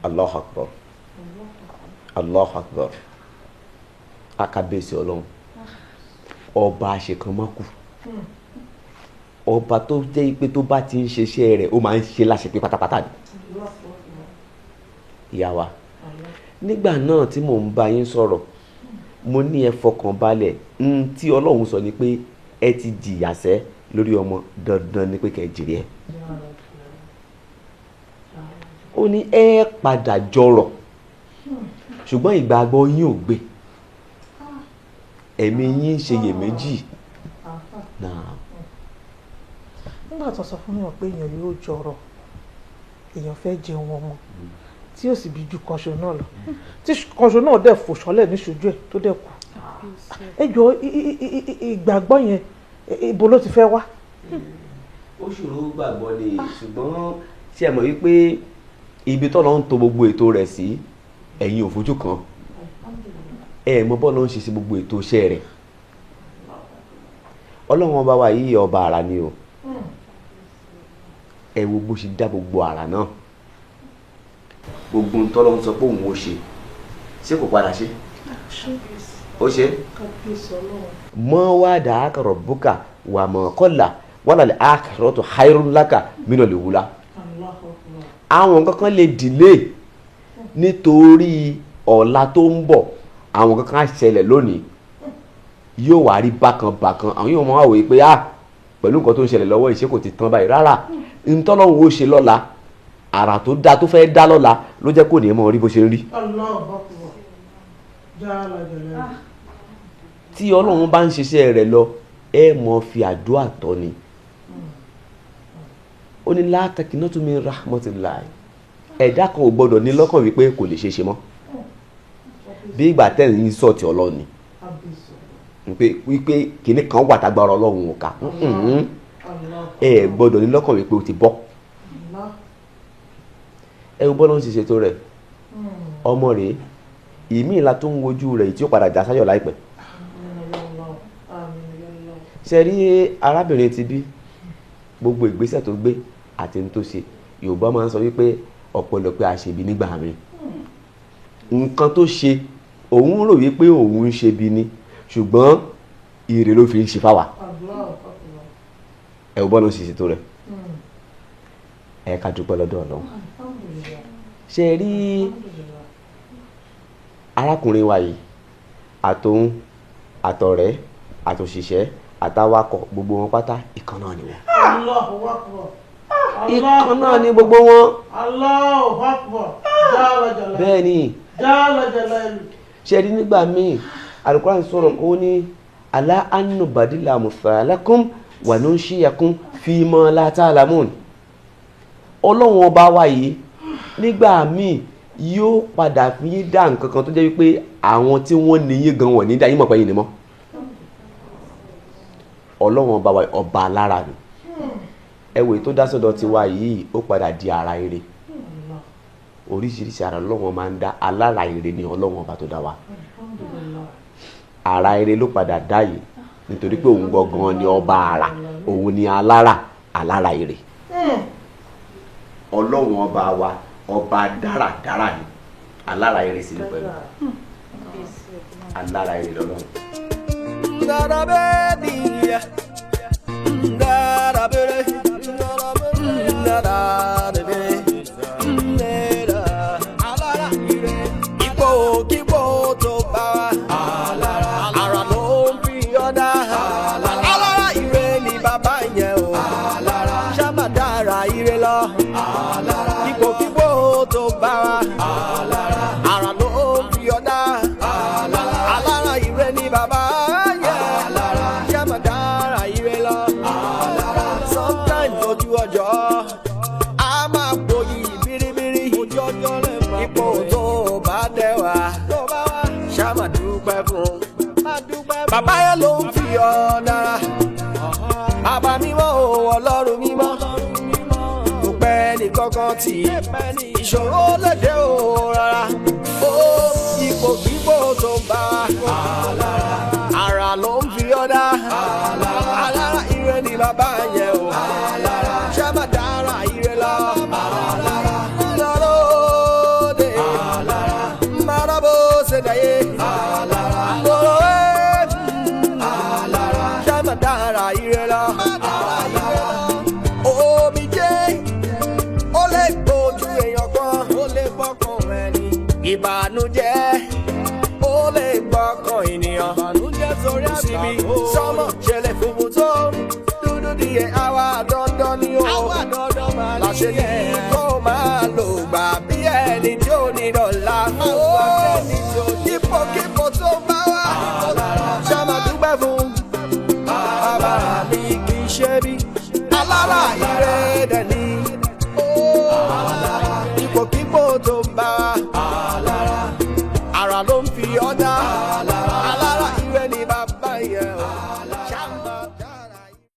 Allahu Akbar. Allahu Akbar. Akábíyèsí Ọlọ́run. Ọba àṣekánmọ́kù. Ọba tó jẹ́ pé tó bá ti ń ṣeṣẹ́ rẹ̀ ó máa ń ṣe láṣepé pátápátá ni. Ìyá wa, nígbà náà tí mò ń bá yín sọ̀rọ̀, mo ní ẹ fọkàn balẹ̀. Tí Ọlọ́run sọ ni pé ẹ ti jìyàsẹ́ lórí ọmọ, dandan ni pé kẹ́ ẹ jèrè ẹ. Ó ní ẹ padà jọrọ̀ ṣùgbọ́n ìgbàgbọ́ yín ò gbé, ẹ̀mí yín ń ṣe iyèméjì. Nígbà tó sọ fún mi pé èèyàn yóò jọrọ̀, èèyàn fẹ́ jẹun ọmọ tí yóò sì bí ju kanṣo náà lọ, tí kanṣo náà dẹ̀ fò sọ́lẹ̀ níṣojú ẹ̀ tó dẹ̀ kú. Ẹ jọ ìgbàgbọ́ yẹn ibo ló ti fẹ́ wá? Ó ṣòro gbàgbọ́ ni, ṣùgbọ́n ṣé ẹ mọ̀ wípé ibi tọ́lọ́ ń tò gbogbo ètò rẹ̀ sí ẹ̀yin ò fojú kan, ẹ mọ̀ bọ́ọ̀lù ń ṣe sí gbogbo ètò iṣẹ́ rẹ̀. Ọlọ́run ọba wa yìí ọba àrà ni o, ẹ wo bó ṣe dá gbogbo àrà náà, gbogbo ń tọ́lọ́ ń sọ pé òun ó ṣe kò padà ṣe ó ṣe. mọ́ wá dà á kọ̀rọ̀ bùkà wà mọ̀ kọ́là wàlà lè á kọ̀rọ̀ tó hayrun laka mínà lè wúlá. Àwọn kankan lè dìlé nítorí ọ̀la tó ń bọ̀, àwọn kankan á ṣẹlẹ̀ lónìí yóò wá rí bákan bákan, àwọn yóò máa wòye pé pẹ̀lú nǹkan tó ń ṣẹlẹ̀ lọ́wọ́ ìṣe kò ti tán báyìí. Rárá, ntọ́lọ́hún ó ṣe lọ́la, àrà tó dá tó fẹ́ dá lọ́la ló jẹ́ kò ní mọ̀ rí bó ṣe ń rí. Tí Ọlọ́run bá ń ṣiṣẹ́ rẹ̀ lọ, ẹ mọ̀ fi àdúrà tọ́ ni. Ó ní la taqnatu min rahmatillah, ẹ̀dá kan ò gbọ́dọ̀ ní lọ́kàn wípé kò lè ṣe ṣe mọ́, bí ìgbà tẹ́yìn sọ̀tì Ọlọ́run ni wípé kìnnì kan wà tágbára Ọlọ́run ò ká. Ẹ gbọ́dọ̀ ní lọ́kàn wípé ó ti bọ́. Ẹ wo bọ́lá ń ṣe ṣètò rẹ̀, ọmọ rẹ̀ ìmí ìlà tó ń wojú rẹ̀ tí ó padà já sáyọ̀ láìpẹ́. Ṣe rí arábìnrin ti bí gbogbo ìgbésẹ̀ tó gbé àti ní tó ṣe, Yorùbá máa ń sọ wípé ọ̀pọ̀lọpọ̀ àṣebi nígbà mi. Nǹkan tó ṣe òun rò wípé òun ń ṣe bí ni, ṣùgbọ́n ire ló fi ń ṣe fáwa. Ẹ wo bọ́lá ń ṣe ṣètò rẹ̀, ẹ ká dúpẹ́ lọ́dọ̀ Ọlọ́run. Ṣe rí arákùnrin wa yìí, àtòun àtọ̀rẹ́ àtòṣìṣẹ́ àtàwakọ̀ gbogbo wọn pátá ìkan náà ni wọn. Ikán náà ni gbogbo wọn. Allahu Akbar. Jalla jalla. Bẹ́ẹ̀ ni. Jalla jalla. Ṣé rí nígbà míì Al-Qur'an sọ̀rọ̀ ó ní ala an nubadila amthalakum wa nunshiyakum fima la ta'lamun. Ọlọ́run ọba wa yìí nígbà míì yóò padà fi yín dá nǹkan kan tó jẹ́ wípé àwọn tí wọ́n níyìn gan wọ̀ ní dá yín mọ̀ pé yín ni mọ́. Ọlọ́run ọba wa ọba alára ni. Ẹwẹ̀ tó dá sọ́dọ̀ tiwa yìí ó padà di ara ire. Oríṣiríṣi ara Ọlọ́run máa ń dá, alára ire ni Ọlọ́run ọba tó dá wa. Ara ire ló padà dá yìí nítorí pé òun gangan ni ọba ara, òun ni alára ire. Ọlọ́run ọba wa ọba dáradára ni, alára ire sì ní pẹ̀lú. Alára ire lọ́lọ́run. Bàbá yẹn ló ń fi ọ́ dára. Bàbá mímọ́ o, Ọlọ́run mímọ́. Kò pẹ́ ní kankan tí ìṣòro lédè o rárá. Ó ipò kíkó tó ń bá wa. Ara ló ń fi ọ́ dá. Alára ire ni bàbá yẹn o. Ṣé má dára ire lọ? Lọ́lọ́dẹ. Mara bó ṣe dàyé. Ìbànújẹ́ ó lè gbọ́kàn ènìyàn. Ìbànújẹ́ sórí àgbà ó. Sọ́mọ̀ ṣẹlẹ̀ fòwò tó dúdú díẹ̀ àwa dandan ni ó. Àwa dandan máa ní ẹ̀. Láṣẹ ní kó máa lò gbà bí ẹni tí ò ní dọ̀la. Ó kíkó